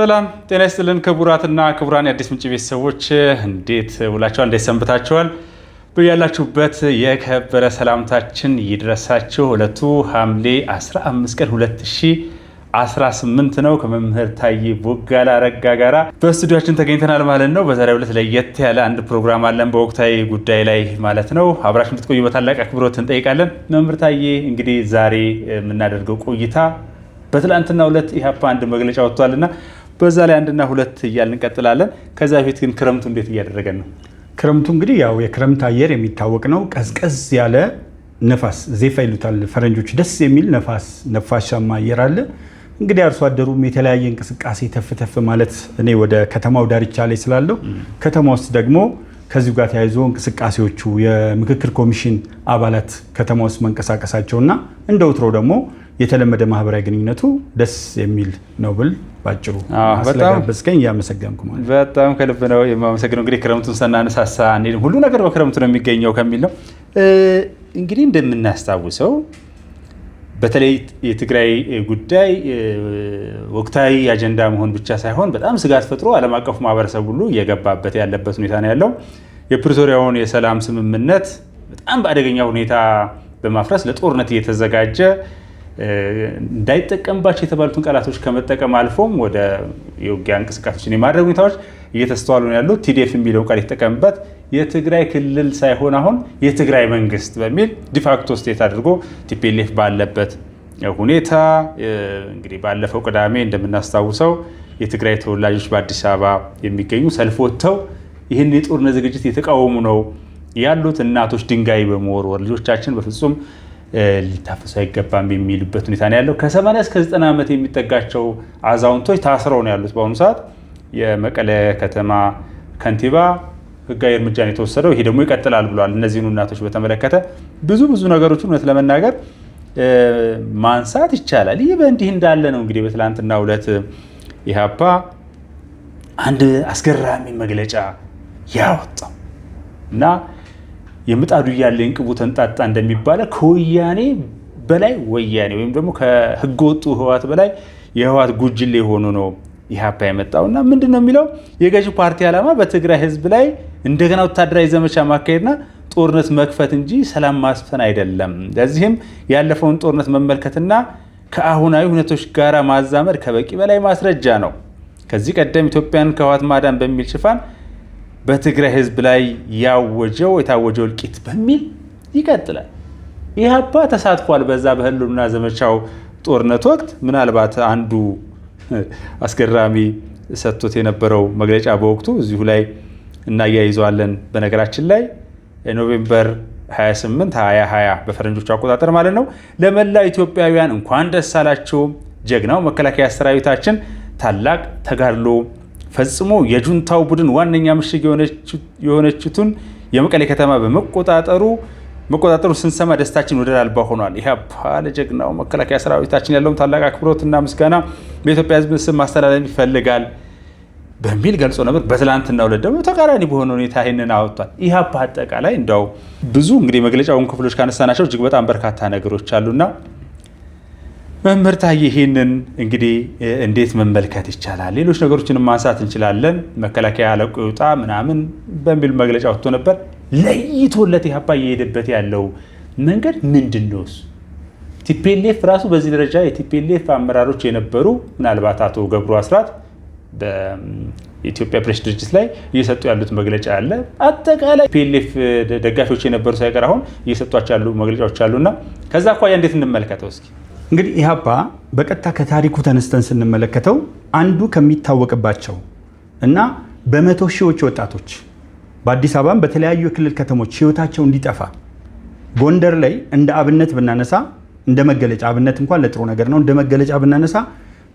ሰላም ጤና ይስጥልን ክቡራትና ክቡራን የአዲስ ምንጭ ቤተሰቦች እንዴት ውላችኋል? እንዴት ሰንብታችኋል? በያላችሁበት የከበረ ሰላምታችን ይድረሳችሁ። ዕለቱ ሐምሌ 15 ቀን 2018 ነው። ከመምህር ታዬ ቦጋለ አረጋ ጋራ በስቱዲዮአችን ተገኝተናል ማለት ነው። በዛሬው ዕለት ለየት ያለ አንድ ፕሮግራም አለን በወቅታዊ ጉዳይ ላይ ማለት ነው። አብራችሁ እንድትቆዩ በታላቅ አክብሮት እንጠይቃለን። መምህር ታዬ እንግዲህ ዛሬ የምናደርገው ቆይታ በትላንትና ዕለት ኢህአፓ አንድ መግለጫ ወጥቷልና በዛ ላይ አንድና ሁለት እያልን እንቀጥላለን። ከዛ በፊት ግን ክረምቱ እንዴት እያደረገን ነው? ክረምቱ እንግዲህ ያው የክረምት አየር የሚታወቅ ነው። ቀዝቀዝ ያለ ነፋስ ዜፋ ይሉታል ፈረንጆች፣ ደስ የሚል ነፋሻማ አየር አለ። እንግዲህ አርሶ አደሩም የተለያየ እንቅስቃሴ ተፍተፍ ማለት እኔ ወደ ከተማው ዳርቻ ላይ ስላለው ከተማ ውስጥ ደግሞ ከዚሁ ጋር ተያይዞ እንቅስቃሴዎቹ የምክክር ኮሚሽን አባላት ከተማ ውስጥ መንቀሳቀሳቸውና እንደ ወትሮ ደግሞ የተለመደ ማህበራዊ ግንኙነቱ ደስ የሚል ነው ብል ባጭሩ ስለጋበዝከኝ እያመሰገንኩ ማለት በጣም ከልብ ነው የማመሰግነው። እንግዲህ ክረምቱን ስናነሳሳ ሁሉ ነገር በክረምቱ ነው የሚገኘው ከሚል ነው። እንግዲህ እንደምናስታውሰው በተለይ የትግራይ ጉዳይ ወቅታዊ አጀንዳ መሆን ብቻ ሳይሆን በጣም ስጋት ፈጥሮ ዓለም አቀፉ ማህበረሰብ ሁሉ እየገባበት ያለበት ሁኔታ ነው ያለው። የፕሪቶሪያውን የሰላም ስምምነት በጣም በአደገኛ ሁኔታ በማፍረስ ለጦርነት እየተዘጋጀ እንዳይጠቀምባቸው የተባሉትን ቃላቶች ከመጠቀም አልፎም ወደ የውጊያ እንቅስቃሴዎችን የማድረግ ሁኔታዎች እየተስተዋሉ ነው ያሉት። ቲዲኤፍ የሚለውን ቃል የተጠቀምበት የትግራይ ክልል ሳይሆን አሁን የትግራይ መንግስት በሚል ዲፋክቶ ስቴት አድርጎ ቲፒኤልኤፍ ባለበት ሁኔታ እንግዲህ ባለፈው ቅዳሜ እንደምናስታውሰው የትግራይ ተወላጆች በአዲስ አበባ የሚገኙ ሰልፍ ወጥተው ይህን የጦርነት ዝግጅት የተቃወሙ ነው ያሉት። እናቶች ድንጋይ በመወርወር ልጆቻችን በፍጹም ሊታፈሱ አይገባም የሚሉበት ሁኔታ ነው ያለው። ከ80 እስከ 90 ዓመት የሚጠጋቸው አዛውንቶች ታስረው ነው ያሉት በአሁኑ ሰዓት። የመቀለ ከተማ ከንቲባ ህጋዊ እርምጃ ነው የተወሰደው። ይሄ ደግሞ ይቀጥላል ብለዋል። እነዚህኑ እናቶች በተመለከተ ብዙ ነገሮችን እውነት ለመናገር ማንሳት ይቻላል። ይህ በእንዲህ እንዳለ ነው እንግዲህ በትላንትናው ዕለት ኢህአፓ አንድ አስገራሚ መግለጫ ያወጣው እና የምጣዱ እያለ እንቅቡ ተንጣጣ እንደሚባለው ከወያኔ በላይ ወያኔ ወይም ደግሞ ከህገ ወጡ ህወሓት በላይ የህወሓት ጉጅሌ ሆኖ ነው ኢህአፓ የመጣውና ምንድን ነው የሚለው የገዢው ፓርቲ ዓላማ በትግራይ ህዝብ ላይ እንደገና ወታደራዊ ዘመቻ ማካሄድና ጦርነት መክፈት እንጂ ሰላም ማስፈን አይደለም። ለዚህም ያለፈውን ጦርነት መመልከትና ከአሁናዊ ሁኔታዎች ጋር ማዛመድ ከበቂ በላይ ማስረጃ ነው። ከዚህ ቀደም ኢትዮጵያን ከህወሓት ማዳን በሚል ሽፋን በትግራይ ህዝብ ላይ የታወጀው እልቂት በሚል ይቀጥላል። ኢህአፓ ተሳትፏል በዛ በህልውና ዘመቻው ጦርነት ወቅት። ምናልባት አንዱ አስገራሚ ሰጥቶት የነበረው መግለጫ በወቅቱ እዚሁ ላይ እናያይዘዋለን። በነገራችን ላይ ኖቬምበር 28 2020 በፈረንጆቹ አቆጣጠር ማለት ነው። ለመላው ኢትዮጵያውያን እንኳን ደስ አላችሁ። ጀግናው መከላከያ ሰራዊታችን ታላቅ ተጋድሎ ፈጽሞ የጁንታው ቡድን ዋነኛ ምሽግ የሆነችቱን የመቀሌ ከተማ በመቆጣጠሩ ስንሰማ ደስታችን ወደር አልባ ሆኗል። ኢህአፓ ለጀግናው መከላከያ ሰራዊታችን ያለውን ታላቅ አክብሮትና ምስጋና በኢትዮጵያ ህዝብ ስም ማስተላለፍ ይፈልጋል በሚል ገልጾ ነበር። በትላንትናው ዕለት ደግሞ ተቃራኒ በሆነ ሁኔታ ይህንን አወጥቷል። ኢህአፓ አጠቃላይ እንዳው ብዙ እንግዲህ መግለጫውን ክፍሎች ካነሳናቸው እጅግ በጣም በርካታ ነገሮች አሉና መምህር ታዬ ይህንን እንግዲህ እንዴት መመልከት ይቻላል? ሌሎች ነገሮችንም ማንሳት እንችላለን። መከላከያ ለቆ ይውጣ ምናምን በሚል መግለጫ ወጥቶ ነበር። ለይቶለት ኢህአፓ እየሄደበት ያለው መንገድ ምንድን ነው? ቲፒኤልኤፍ ራሱ በዚህ ደረጃ የቲፒኤልኤፍ አመራሮች የነበሩ ምናልባት አቶ ገብሩ አስራት በኢትዮጵያ ፕሬስ ድርጅት ላይ እየሰጡ ያሉት መግለጫ አለ። አጠቃላይ ቲፒኤልኤፍ ደጋፊዎች የነበሩ ሳይቀር አሁን እየሰጧቸው ያሉ መግለጫዎች አሉና ከዛ አኳያ እንዴት እንመልከተው እስኪ? እንግዲህ ኢህአፓ በቀጥታ ከታሪኩ ተነስተን ስንመለከተው አንዱ ከሚታወቅባቸው እና በመቶ ሺዎች ወጣቶች በአዲስ አበባም በተለያዩ የክልል ከተሞች ህይወታቸው እንዲጠፋ ጎንደር ላይ እንደ አብነት ብናነሳ እንደ መገለጫ አብነት እንኳን ለጥሩ ነገር ነው። እንደ መገለጫ ብናነሳ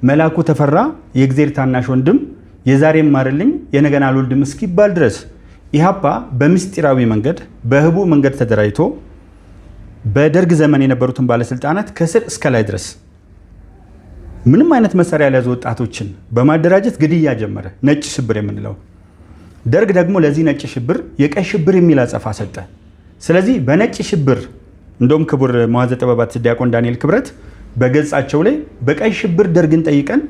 መላኩ ተፈራ የእግዜር ታናሽ ወንድም የዛሬም ማርልኝ የነገን አልወልድም እስኪባል ድረስ ኢህአፓ በምስጢራዊ መንገድ በህቡ መንገድ ተደራጅቶ በደርግ ዘመን የነበሩትን ባለስልጣናት ከስር እስከ ላይ ድረስ ምንም አይነት መሳሪያ ያልያዙ ወጣቶችን በማደራጀት ግድያ ጀመረ። ነጭ ሽብር የምንለው ደርግ ደግሞ ለዚህ ነጭ ሽብር የቀይ ሽብር የሚል አጸፋ ሰጠ። ስለዚህ በነጭ ሽብር እንደውም ክቡር መዋዘ ጥበባት ዲያቆን ዳንኤል ክብረት በገጻቸው ላይ በቀይ ሽብር ደርግን ጠይቀን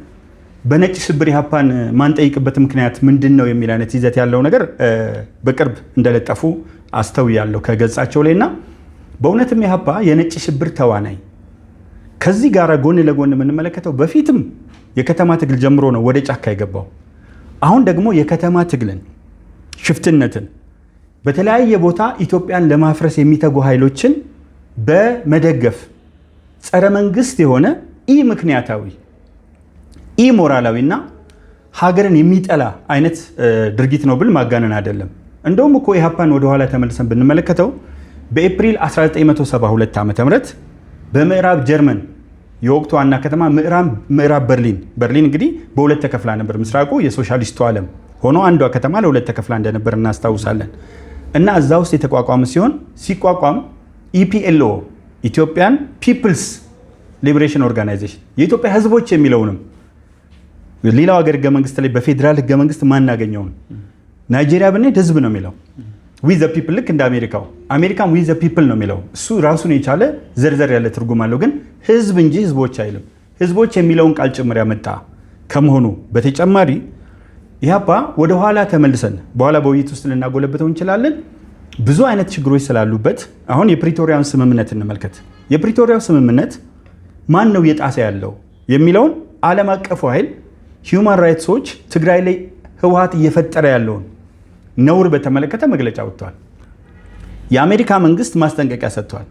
በነጭ ሽብር ኢህአፓን ማንጠይቅበት ምክንያት ምንድን ነው የሚል አይነት ይዘት ያለው ነገር በቅርብ እንደለጠፉ አስተውያለሁ ከገጻቸው ላይ እና በእውነትም ኢህአፓ የነጭ ሽብር ተዋናይ ከዚህ ጋር ጎን ለጎን የምንመለከተው በፊትም የከተማ ትግል ጀምሮ ነው ወደ ጫካ የገባው። አሁን ደግሞ የከተማ ትግልን፣ ሽፍትነትን፣ በተለያየ ቦታ ኢትዮጵያን ለማፍረስ የሚተጉ ኃይሎችን በመደገፍ ጸረ መንግስት የሆነ ኢ ምክንያታዊ ኢ ሞራላዊና ሀገርን የሚጠላ አይነት ድርጊት ነው ብል ማጋነን አይደለም። እንደውም እኮ ኢህአፓን ወደኋላ ተመልሰን ብንመለከተው በኤፕሪል 1972 ዓ.ም በምዕራብ ጀርመን የወቅቱ ዋና ከተማ ምዕራብ በርሊን እንግዲህ በሁለት ተከፍላ ነበር። ምስራቁ የሶሻሊስቱ ዓለም ሆኖ አንዷ ከተማ ለሁለት ተከፍላ እንደነበር እናስታውሳለን። እና እዛ ውስጥ የተቋቋመ ሲቋቋም ኢፒኤልኦ ኢትዮጵያን ፒፕልስ ሊበሬሽን ኦርጋናይዜሽን የኢትዮጵያ ህዝቦች የሚለውንም ሌላው ሀገር ህገ መንግስት ላይ በፌዴራል ህገ መንግስት ማናገኘውን ናይጄሪያ ብንሄድ ህዝብ ነው የሚለው ዊ ዘ ፒፕል፣ ልክ እንደ አሜሪካም ዊ ዘ ፒፕል ነው የሚለው። እሱ ራሱን የቻለ ዘርዘር ያለ ትርጉም አለው። ግን ህዝብ እንጂ ህዝቦች አይልም። ህዝቦች የሚለውን ቃል ጭምር ያመጣ ከመሆኑ በተጨማሪ ኢህአፓ ወደኋላ ተመልሰን በኋላ በውይይት ውስጥ ልናጎለብተው እንችላለን ብዙ አይነት ችግሮች ስላሉበት አሁን የፕሪቶሪያውን ስምምነት እንመልከት። የፕሪቶሪያው ስምምነት ማን ነው የጣሰ ያለው የሚለውን ዓለም አቀፉ ኃይል ሂውማን ራይትስ ዎች ትግራይ ላይ ህወሓት እየፈጠረ ያለውን ነውር በተመለከተ መግለጫ ወጥቷል። የአሜሪካ መንግስት ማስጠንቀቂያ ሰጥቷል።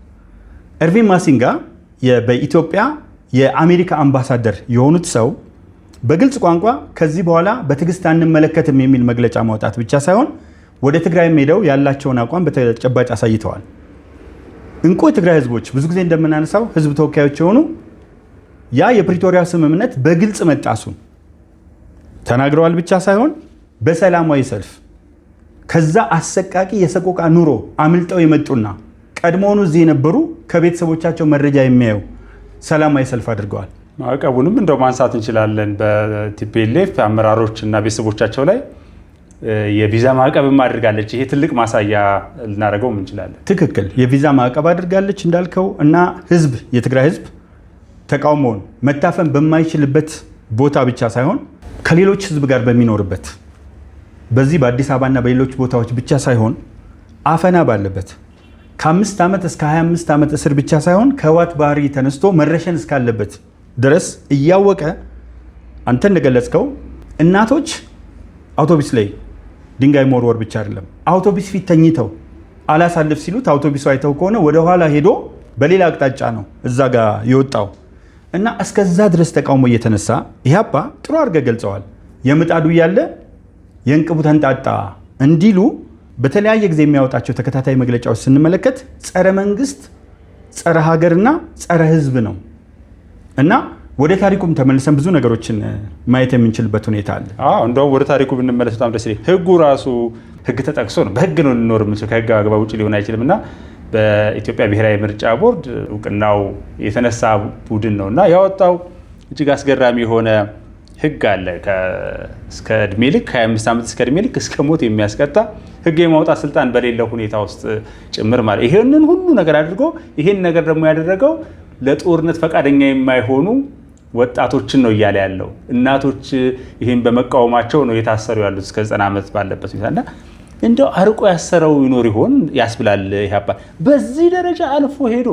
ኤርቪን ማሲንጋ በኢትዮጵያ የአሜሪካ አምባሳደር የሆኑት ሰው በግልጽ ቋንቋ ከዚህ በኋላ በትዕግስት አንመለከትም የሚል መግለጫ ማውጣት ብቻ ሳይሆን ወደ ትግራይ ሄደው ያላቸውን አቋም በተጨባጭ አሳይተዋል። እንቁ የትግራይ ህዝቦች ብዙ ጊዜ እንደምናነሳው ህዝብ ተወካዮች የሆኑ ያ የፕሪቶሪያ ስምምነት በግልጽ መጣሱን ተናግረዋል ብቻ ሳይሆን በሰላማዊ ሰልፍ ከዛ አሰቃቂ የሰቆቃ ኑሮ አምልጠው የመጡና ቀድሞውኑ እዚህ የነበሩ ከቤተሰቦቻቸው መረጃ የሚያዩ ሰላማዊ ሰልፍ አድርገዋል። ማዕቀቡንም እንደው ማንሳት እንችላለን። በቲፒኤልኤፍ አመራሮች እና ቤተሰቦቻቸው ላይ የቪዛ ማዕቀብም አድርጋለች። ይሄ ትልቅ ማሳያ ልናደርገው እንችላለን። ትክክል፣ የቪዛ ማዕቀብ አድርጋለች እንዳልከው እና የትግራይ ህዝብ ተቃውሞውን መታፈን በማይችልበት ቦታ ብቻ ሳይሆን ከሌሎች ህዝብ ጋር በሚኖርበት በዚህ በአዲስ አበባና በሌሎች ቦታዎች ብቻ ሳይሆን አፈና ባለበት ከ5 ዓመት እስከ 25 ዓመት እስር ብቻ ሳይሆን ከህወሓት ባህሪ ተነስቶ መረሸን እስካለበት ድረስ እያወቀ አንተ እንደገለጽከው እናቶች አውቶቡስ ላይ ድንጋይ መወርወር ብቻ አይደለም፣ አውቶቡስ ፊት ተኝተው አላሳልፍ ሲሉት አውቶቡሱ አይተው ከሆነ ወደ ኋላ ሄዶ በሌላ አቅጣጫ ነው እዛ ጋር የወጣው እና እስከዛ ድረስ ተቃውሞ እየተነሳ ኢህአፓ ጥሩ አድርገህ ገልጸዋል። የምጣዱ እያለ የእንቅቡ ተንጣጣ እንዲሉ በተለያየ ጊዜ የሚያወጣቸው ተከታታይ መግለጫዎች ስንመለከት ጸረ መንግስት፣ ጸረ ሀገርና ጸረ ህዝብ ነው እና ወደ ታሪኩም ተመልሰን ብዙ ነገሮችን ማየት የምንችልበት ሁኔታ አለ። እንደውም ወደ ታሪኩ ብንመለስ በጣም ደስ ይላል። ህጉ ራሱ ህግ ተጠቅሶ ነው። በህግ ነው ልኖር የምንችል፣ ከህግ አግባብ ውጭ ሊሆን አይችልም እና በኢትዮጵያ ብሔራዊ ምርጫ ቦርድ እውቅናው የተነሳ ቡድን ነው እና ያወጣው እጅግ አስገራሚ የሆነ ህግ አለ። እስከ እድሜ ልክ 25 ዓመት እስከ እድሜ ልክ እስከ ሞት የሚያስቀጣ ህግ የማውጣት ስልጣን በሌለው ሁኔታ ውስጥ ጭምር ማለት ይሄንን ሁሉ ነገር አድርጎ ይሄን ነገር ደግሞ ያደረገው ለጦርነት ፈቃደኛ የማይሆኑ ወጣቶችን ነው እያለ ያለው። እናቶች ይሄን በመቃወማቸው ነው የታሰሩ ያሉት እስከ 90 ዓመት ባለበት ሁኔታና እንደው አርቆ ያሰረው ይኖር ይሆን ያስብላል። ኢህአፓ በዚህ ደረጃ አልፎ ሄዶ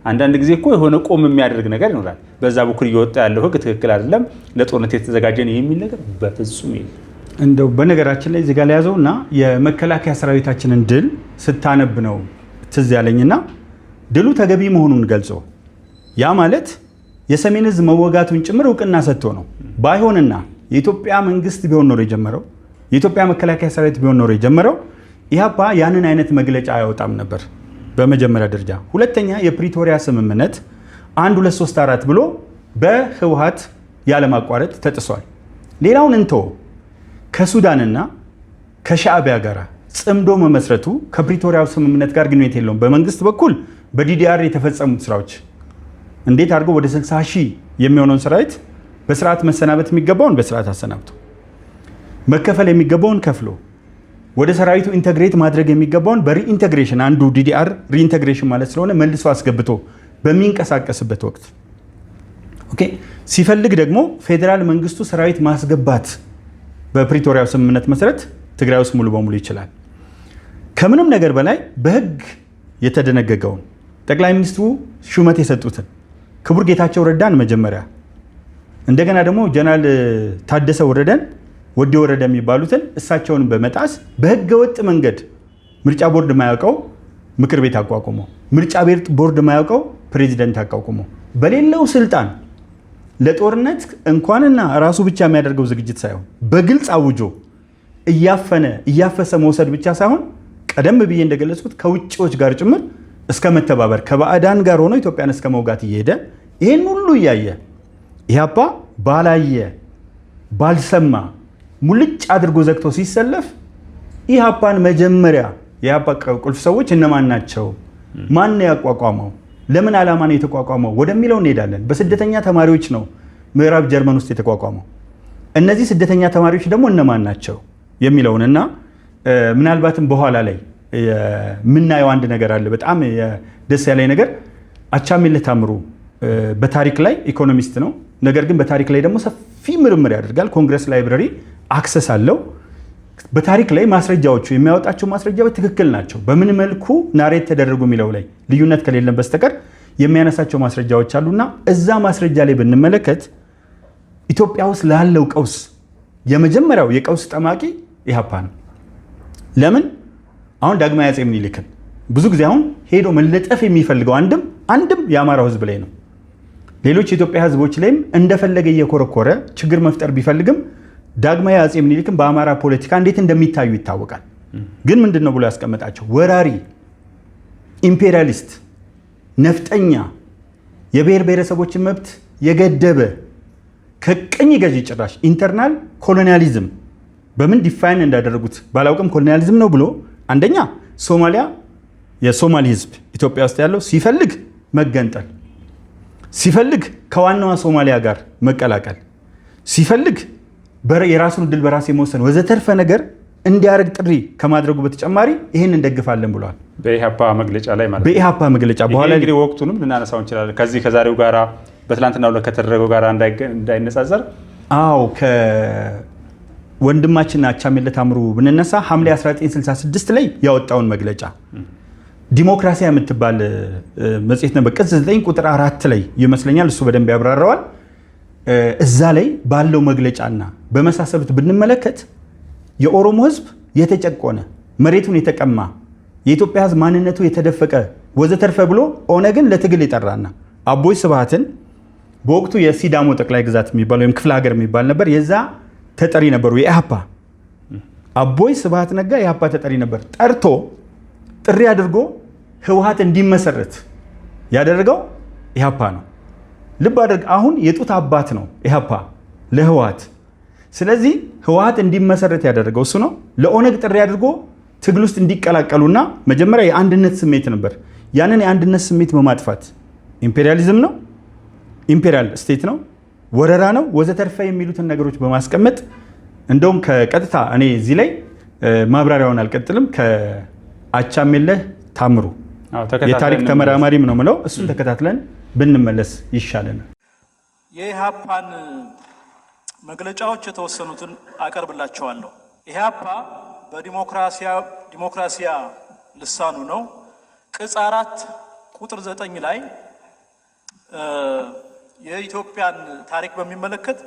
አንዳንድ ጊዜ እኮ የሆነ ቆም የሚያደርግ ነገር ይኖራል። በዛ በኩል እየወጣ ያለው ህግ ትክክል አይደለም፣ ለጦርነት የተዘጋጀ ነው የሚል ነገር በፍጹም የለም። እንደው በነገራችን ላይ ዜጋ ላይ ያዘውና የመከላከያ ሰራዊታችንን ድል ስታነብ ነው ትዝ ያለኝና ድሉ ተገቢ መሆኑን ገልጾ ያ ማለት የሰሜን ህዝብ መወጋቱን ጭምር እውቅና ሰጥቶ ነው። ባይሆንና የኢትዮጵያ መንግስት ቢሆን ኖሮ የጀመረው የኢትዮጵያ መከላከያ ሰራዊት ቢሆን ኖሮ የጀመረው ኢህአፓ ያንን አይነት መግለጫ አያወጣም ነበር በመጀመሪያ ደረጃ። ሁለተኛ የፕሪቶሪያ ስምምነት 1 2 3 4 ብሎ በህወሓት ያለማቋረጥ ተጥሷል። ሌላውን እንቶ ከሱዳንና ከሻዕቢያ ጋር ጽምዶ መመስረቱ ከፕሪቶሪያው ስምምነት ጋር ግንኙነት የለውም። በመንግስት በኩል በዲዲአር የተፈጸሙት ስራዎች እንዴት አድርጎ ወደ 60 ሺህ የሚሆነውን ሰራዊት በስርዓት መሰናበት የሚገባውን በስርዓት አሰናብቶ መከፈል የሚገባውን ከፍሎ ወደ ሰራዊቱ ኢንተግሬት ማድረግ የሚገባውን በሪኢንተግሬሽን አንዱ ዲዲአር ሪኢንተግሬሽን ማለት ስለሆነ መልሶ አስገብቶ በሚንቀሳቀስበት ወቅት ኦኬ ሲፈልግ ደግሞ ፌዴራል መንግስቱ ሰራዊት ማስገባት በፕሪቶሪያው ስምምነት መሰረት ትግራይ ውስጥ ሙሉ በሙሉ ይችላል። ከምንም ነገር በላይ በህግ የተደነገገውን ጠቅላይ ሚኒስትሩ ሹመት የሰጡትን ክቡር ጌታቸው ረዳን መጀመሪያ እንደገና ደግሞ ጀነራል ታደሰ ወረደን ወዲ ወረደ የሚባሉትን እሳቸውን በመጣስ በህገ ወጥ መንገድ ምርጫ ቦርድ ማያውቀው ምክር ቤት አቋቁሞ ምርጫ ቦርድ ማያውቀው ፕሬዚደንት አቋቁሞ በሌለው ስልጣን ለጦርነት እንኳንና ራሱ ብቻ የሚያደርገው ዝግጅት ሳይሆን በግልጽ አውጆ እያፈሰ መውሰድ ብቻ ሳይሆን ቀደም ብዬ እንደገለጽኩት ከውጭዎች ጋር ጭምር እስከ መተባበር ከባዕዳን ጋር ሆኖ ኢትዮጵያን እስከ መውጋት እየሄደ ይሄን ሁሉ እያየ ኢህአፓ ባላየ ባልሰማ ሙልጭ አድርጎ ዘግቶ ሲሰለፍ ኢህአፓን መጀመሪያ የኢህአፓ ቁልፍ ሰዎች እነማን ናቸው? ማን ነው ያቋቋመው? ለምን ዓላማ ነው የተቋቋመው ወደሚለው እንሄዳለን። በስደተኛ ተማሪዎች ነው ምዕራብ ጀርመን ውስጥ የተቋቋመው። እነዚህ ስደተኛ ተማሪዎች ደግሞ እነማን ናቸው የሚለውንና ምናልባትም በኋላ ላይ የምናየው አንድ ነገር አለ። በጣም ደስ ያለኝ ነገር አቻምየለህ ታምሩ በታሪክ ላይ ኢኮኖሚስት ነው። ነገር ግን በታሪክ ላይ ደግሞ ሰፊ ምርምር ያደርጋል። ኮንግረስ ላይብረሪ አክሰስ አለው። በታሪክ ላይ ማስረጃዎቹ የሚያወጣቸው ማስረጃዎች ትክክል ናቸው። በምን መልኩ ናሬት ተደረጉ የሚለው ላይ ልዩነት ከሌለን በስተቀር የሚያነሳቸው ማስረጃዎች አሉና እዛ ማስረጃ ላይ ብንመለከት ኢትዮጵያ ውስጥ ላለው ቀውስ የመጀመሪያው የቀውስ ጠማቂ ኢህአፓ ነው። ለምን? አሁን ዳግማዊ አፄ ምኒልክን ብዙ ጊዜ አሁን ሄዶ መለጠፍ የሚፈልገው አንድም የአማራው ህዝብ ላይ ነው። ሌሎች የኢትዮጵያ ህዝቦች ላይም እንደፈለገ እየኮረኮረ ችግር መፍጠር ቢፈልግም ዳግማዊ አፄ ምኒልክን በአማራ ፖለቲካ እንዴት እንደሚታዩ ይታወቃል። ግን ምንድነው ብሎ ያስቀመጣቸው? ወራሪ፣ ኢምፔሪያሊስት፣ ነፍጠኛ፣ የብሔር ብሔረሰቦችን መብት የገደበ ከቅኝ ገዢ ጭራሽ ኢንተርናል ኮሎኒያሊዝም በምን ዲፋይን እንዳደረጉት ባላውቅም ኮሎኒያሊዝም ነው ብሎ አንደኛ ሶማሊያ የሶማሊ ህዝብ ኢትዮጵያ ውስጥ ያለው ሲፈልግ መገንጠል፣ ሲፈልግ ከዋናዋ ሶማሊያ ጋር መቀላቀል፣ ሲፈልግ የራሱን ድል በራስ የመወሰን ወዘተርፈ ነገር እንዲያደርግ ጥሪ ከማድረጉ በተጨማሪ ይህን እንደግፋለን ብለዋል። በኢህአፓ መግለጫ ላይ ማለት በኢህአፓ መግለጫ በኋላ እንግዲህ ወቅቱንም ልናነሳው እንችላለን። ከዚህ ከዛሬው ጋራ በትላንትናው ዕለት ከተደረገው ጋራ እንዳይነጻጸር አዎ ከወንድማችን አቻምየለህ ታምሩ ብንነሳ ሐምሌ 1966 ላይ ያወጣውን መግለጫ ዲሞክራሲያ የምትባል መጽሔት ነበር። ቅጽ 9 ቁጥር 4 ላይ ይመስለኛል እሱ በደንብ ያብራራዋል። እዛ ላይ ባለው መግለጫና በመሳሰሉት ብንመለከት የኦሮሞ ህዝብ የተጨቆነ መሬቱን የተቀማ የኢትዮጵያ ህዝብ ማንነቱ የተደፈቀ ወዘተርፈ ብሎ ኦነግን ለትግል የጠራና አቦይ ስብሃትን በወቅቱ የሲዳሞ ጠቅላይ ግዛት የሚባል ወይም ክፍለ ሀገር የሚባል ነበር። የዛ ተጠሪ ነበሩ የኢህአፓ አቦይ ስብሃት ነጋ የኢህአፓ ተጠሪ ነበር። ጠርቶ ጥሪ አድርጎ ህወሓት እንዲመሰረት ያደረገው ኢህአፓ ነው። ልብ አድርግ፣ አሁን የጡት አባት ነው ኢህአፓ ለህወሓት። ስለዚህ ህወሓት እንዲመሰረት ያደረገው እሱ ነው። ለኦነግ ጥሪ አድርጎ ትግል ውስጥ እንዲቀላቀሉና መጀመሪያ የአንድነት ስሜት ነበር። ያንን የአንድነት ስሜት በማጥፋት ኢምፔሪያሊዝም ነው፣ ኢምፔሪያል ስቴት ነው፣ ወረራ ነው ወዘተርፈ የሚሉትን ነገሮች በማስቀመጥ እንደውም ከቀጥታ እኔ እዚህ ላይ ማብራሪያውን አልቀጥልም። ከአቻምየለህ ታምሩ የታሪክ ተመራማሪም ነው ምለው እሱን ተከታትለን ብንመለስ ይሻለናል። የኢህአፓን መግለጫዎች የተወሰኑትን አቀርብላቸዋለሁ። ኢህአፓ በዲሞክራሲያ ልሳኑ ነው ቅጽ 4 ቁጥር 9 ላይ የኢትዮጵያን ታሪክ በሚመለከት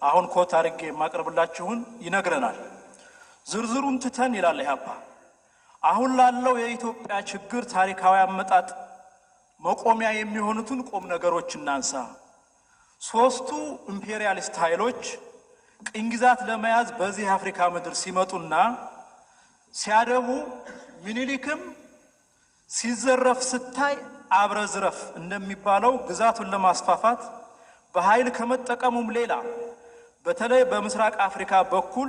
አሁን ኮት አድርጌ የማቀርብላችሁን ይነግረናል። ዝርዝሩን ትተን ይላል ኢህአፓ አሁን ላለው የኢትዮጵያ ችግር ታሪካዊ አመጣጥ መቆሚያ የሚሆኑትን ቁም ነገሮች እናንሳ። ሶስቱ ኢምፔሪያሊስት ኃይሎች ቅኝ ግዛት ለመያዝ በዚህ አፍሪካ ምድር ሲመጡና ሲያደቡ ምኒልክም ሲዘረፍ ስታይ አብረዝረፍ እንደሚባለው ግዛቱን ለማስፋፋት በኃይል ከመጠቀሙም ሌላ በተለይ በምስራቅ አፍሪካ በኩል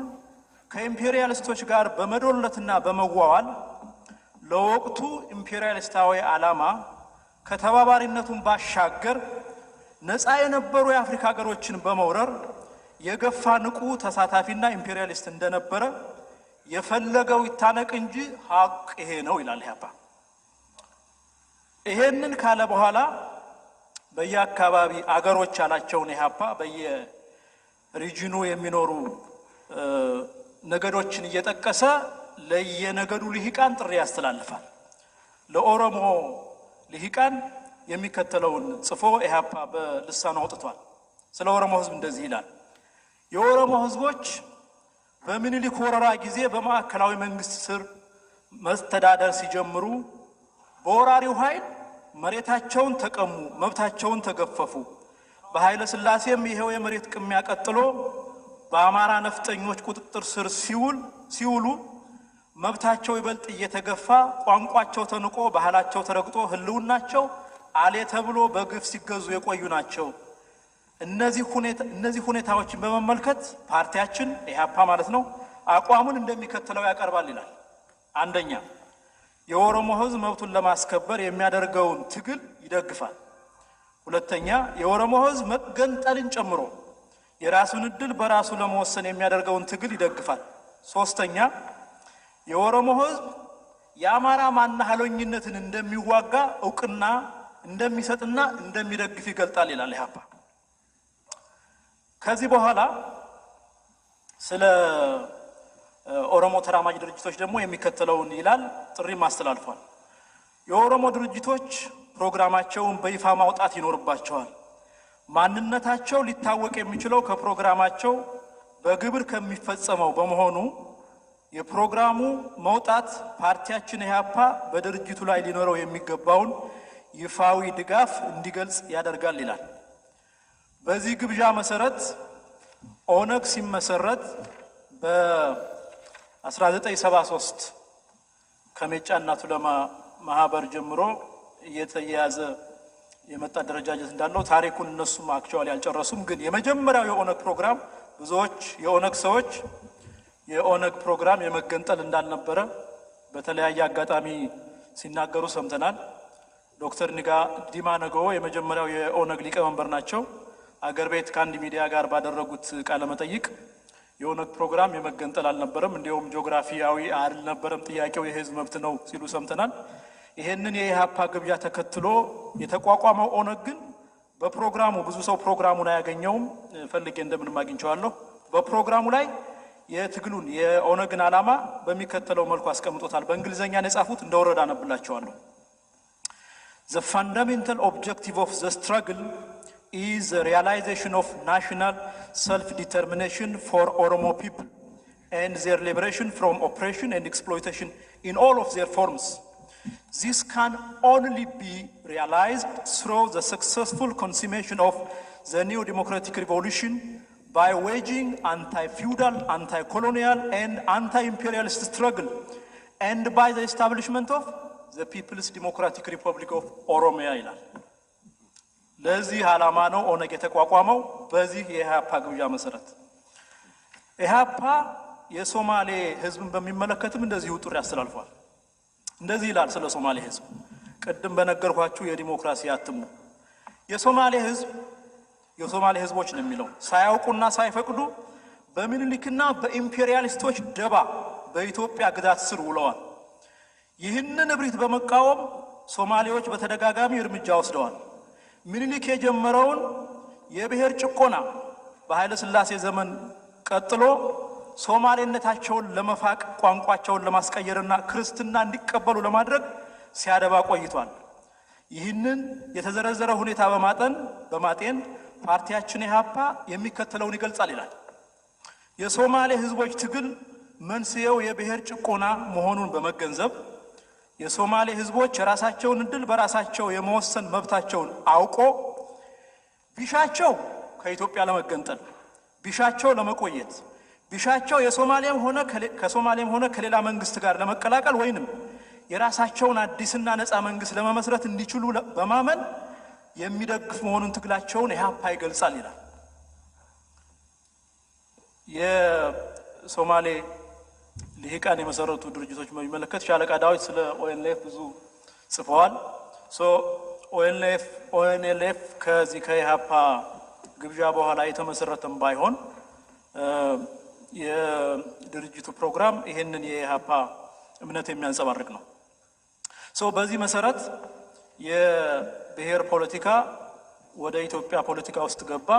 ከኢምፔሪያሊስቶች ጋር በመዶለትና በመዋዋል ለወቅቱ ኢምፔሪያሊስታዊ ዓላማ ከተባባሪነቱን ባሻገር ነፃ የነበሩ የአፍሪካ ሀገሮችን በመውረር የገፋ ንቁ ተሳታፊና ኢምፔሪያሊስት እንደነበረ የፈለገው ይታነቅ እንጂ ሀቅ ይሄ ነው ይላል ኢህአፓ። ይሄንን ካለ በኋላ በየአካባቢ አገሮች ያላቸውን ኢህአፓ በየሪጂኑ የሚኖሩ ነገዶችን እየጠቀሰ ለየነገዱ ልሂቃን ጥሪ ያስተላልፋል። ለኦሮሞ ልሂቃን የሚከተለውን ጽፎ ኢህአፓ በልሳኑ አውጥቷል። ስለ ኦሮሞ ህዝብ እንደዚህ ይላል። የኦሮሞ ህዝቦች በምኒልክ ወረራ ጊዜ በማዕከላዊ መንግስት ስር መስተዳደር ሲጀምሩ በወራሪው ኃይል መሬታቸውን ተቀሙ፣ መብታቸውን ተገፈፉ። በኃይለ ሥላሴም ይሄው የመሬት ቅሚያ ቀጥሎ በአማራ ነፍጠኞች ቁጥጥር ስር ሲውሉ መብታቸው ይበልጥ እየተገፋ ቋንቋቸው ተንቆ ባህላቸው ተረግጦ ህልውናቸው አሌ ተብሎ በግፍ ሲገዙ የቆዩ ናቸው። እነዚህ ሁኔታዎችን በመመልከት ፓርቲያችን ኢህአፓ ማለት ነው አቋሙን እንደሚከተለው ያቀርባል ይላል። አንደኛ፣ የኦሮሞ ህዝብ መብቱን ለማስከበር የሚያደርገውን ትግል ይደግፋል። ሁለተኛ፣ የኦሮሞ ህዝብ መገንጠልን ጨምሮ የራሱን እድል በራሱ ለመወሰን የሚያደርገውን ትግል ይደግፋል። ሶስተኛ፣ የኦሮሞ ህዝብ የአማራ ማናሃሎኝነትን እንደሚዋጋ እውቅና እንደሚሰጥና እንደሚደግፍ ይገልጣል ይላል ኢህአፓ። ከዚህ በኋላ ስለ ኦሮሞ ተራማጅ ድርጅቶች ደግሞ የሚከተለውን ይላል፣ ጥሪም አስተላልፏል። የኦሮሞ ድርጅቶች ፕሮግራማቸውን በይፋ ማውጣት ይኖርባቸዋል። ማንነታቸው ሊታወቅ የሚችለው ከፕሮግራማቸው በግብር ከሚፈጸመው በመሆኑ የፕሮግራሙ መውጣት ፓርቲያችን ኢህአፓ በድርጅቱ ላይ ሊኖረው የሚገባውን ይፋዊ ድጋፍ እንዲገልጽ ያደርጋል ይላል። በዚህ ግብዣ መሰረት ኦነግ ሲመሰረት በ1973 ከሜጫና ቱለማ ማህበር ጀምሮ እየተያዘ የመጣ ደረጃጀት እንዳለው ታሪኩን እነሱም አክቹዋሊ አልጨረሱም። ግን የመጀመሪያው የኦነግ ፕሮግራም ብዙዎች የኦነግ ሰዎች የኦነግ ፕሮግራም የመገንጠል እንዳልነበረ በተለያየ አጋጣሚ ሲናገሩ ሰምተናል። ዶክተር ዲማ ነገዎ የመጀመሪያው የኦነግ ሊቀመንበር ናቸው። አገር ቤት ከአንድ ሚዲያ ጋር ባደረጉት ቃለ መጠይቅ የኦነግ ፕሮግራም የመገንጠል አልነበረም፣ እንዲሁም ጂኦግራፊያዊ አልነበረም፣ ጥያቄው የህዝብ መብት ነው ሲሉ ሰምተናል። ይሄንን የኢህአፓ ግብዣ ተከትሎ የተቋቋመው ኦነግ ግን በፕሮግራሙ ብዙ ሰው ፕሮግራሙን አያገኘውም፣ ፈልጌ እንደምንም አግኝቼዋለሁ። በፕሮግራሙ ላይ የትግሉን የኦነግን ዓላማ በሚከተለው መልኩ አስቀምጦታል። በእንግሊዘኛ ነው የጻፉት፣ እንደወረዳ አነብላቸዋለሁ። The fundamental objective of the struggle is the realization of national self-determination for Oromo people and their liberation from oppression and exploitation in all of their forms. This can only be realized through the successful consummation of the new democratic revolution by waging anti-feudal, anti-colonial and anti-imperialist struggle and by the establishment of the People's Democratic Republic of Oromia ይላል። ለዚህ ዓላማ ነው ኦነግ የተቋቋመው። በዚህ የኢህአፓ ግብዣ መሰረት ኢህአፓ የሶማሌ ህዝብን በሚመለከትም እንደዚሁ ጥሪ አስተላልፏል። እንደዚህ ይላል ስለ ሶማሌ ህዝብ። ቅድም በነገርኳችሁ የዲሞክራሲ አትሙ የሶማሌ ህዝቦች ነው የሚለው ሳያውቁና ሳይፈቅዱ በሚኒሊክና በኢምፔሪያሊስቶች ደባ በኢትዮጵያ ግዛት ስር ውለዋል። ይህንን እብሪት በመቃወም ሶማሌዎች በተደጋጋሚ እርምጃ ወስደዋል። ሚኒሊክ የጀመረውን የብሔር ጭቆና በኃይለ ሥላሴ ዘመን ቀጥሎ ሶማሌነታቸውን ለመፋቅ ቋንቋቸውን ለማስቀየርና ክርስትና እንዲቀበሉ ለማድረግ ሲያደባ ቆይቷል። ይህንን የተዘረዘረ ሁኔታ በማጤን ፓርቲያችን ኢህአፓ የሚከተለውን ይገልጻል ይላል። የሶማሌ ህዝቦች ትግል መንስኤው የብሔር ጭቆና መሆኑን በመገንዘብ የሶማሌ ህዝቦች የራሳቸውን እድል በራሳቸው የመወሰን መብታቸውን አውቆ ቢሻቸው ከኢትዮጵያ ለመገንጠል፣ ቢሻቸው ለመቆየት፣ ቢሻቸው ከሶማሌም ሆነ ከሌላ መንግስት ጋር ለመቀላቀል ወይንም የራሳቸውን አዲስና ነፃ መንግስት ለመመስረት እንዲችሉ በማመን የሚደግፍ መሆኑን ትግላቸውን ኢህአፓ ይገልጻል ይላል። የሶማሌ ልሂቃን የመሰረቱ ድርጅቶች በሚመለከት ሻለቃ ዳዊት ስለ ኦኤንኤፍ ብዙ ጽፈዋል። ኦኤንኤፍ ከዚህ ከኢህአፓ ግብዣ በኋላ የተመሰረተም ባይሆን የድርጅቱ ፕሮግራም ይሄንን የኢህአፓ እምነት የሚያንጸባርቅ ነው። በዚህ መሰረት የብሔር ፖለቲካ ወደ ኢትዮጵያ ፖለቲካ ውስጥ ገባ።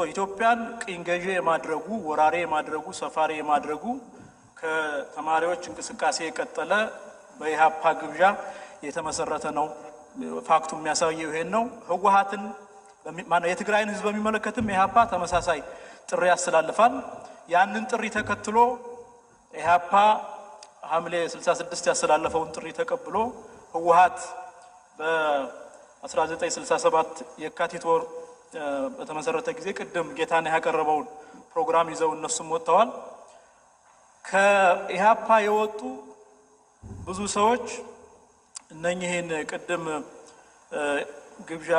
ኢትዮጵያን ቅኝ ገዢ የማድረጉ ወራሪ የማድረጉ ሰፋሪ የማድረጉ ከተማሪዎች እንቅስቃሴ የቀጠለ በኢህአፓ ግብዣ የተመሰረተ ነው። ፋክቱ የሚያሳየው ይሄን ነው። ህወሓትን የትግራይን ህዝብ በሚመለከትም ኢህአፓ ተመሳሳይ ጥሪ ያስተላልፋል። ያንን ጥሪ ተከትሎ ኢህአፓ ሐምሌ 66 ያስተላለፈውን ጥሪ ተቀብሎ ህወሓት በ1967 የካቲት ወር በተመሰረተ ጊዜ ቅድም ጌታነህ ያቀረበውን ፕሮግራም ይዘው እነሱም ወጥተዋል። ከኢህአፓ የወጡ ብዙ ሰዎች እነኚህን ቅድም ግብዣ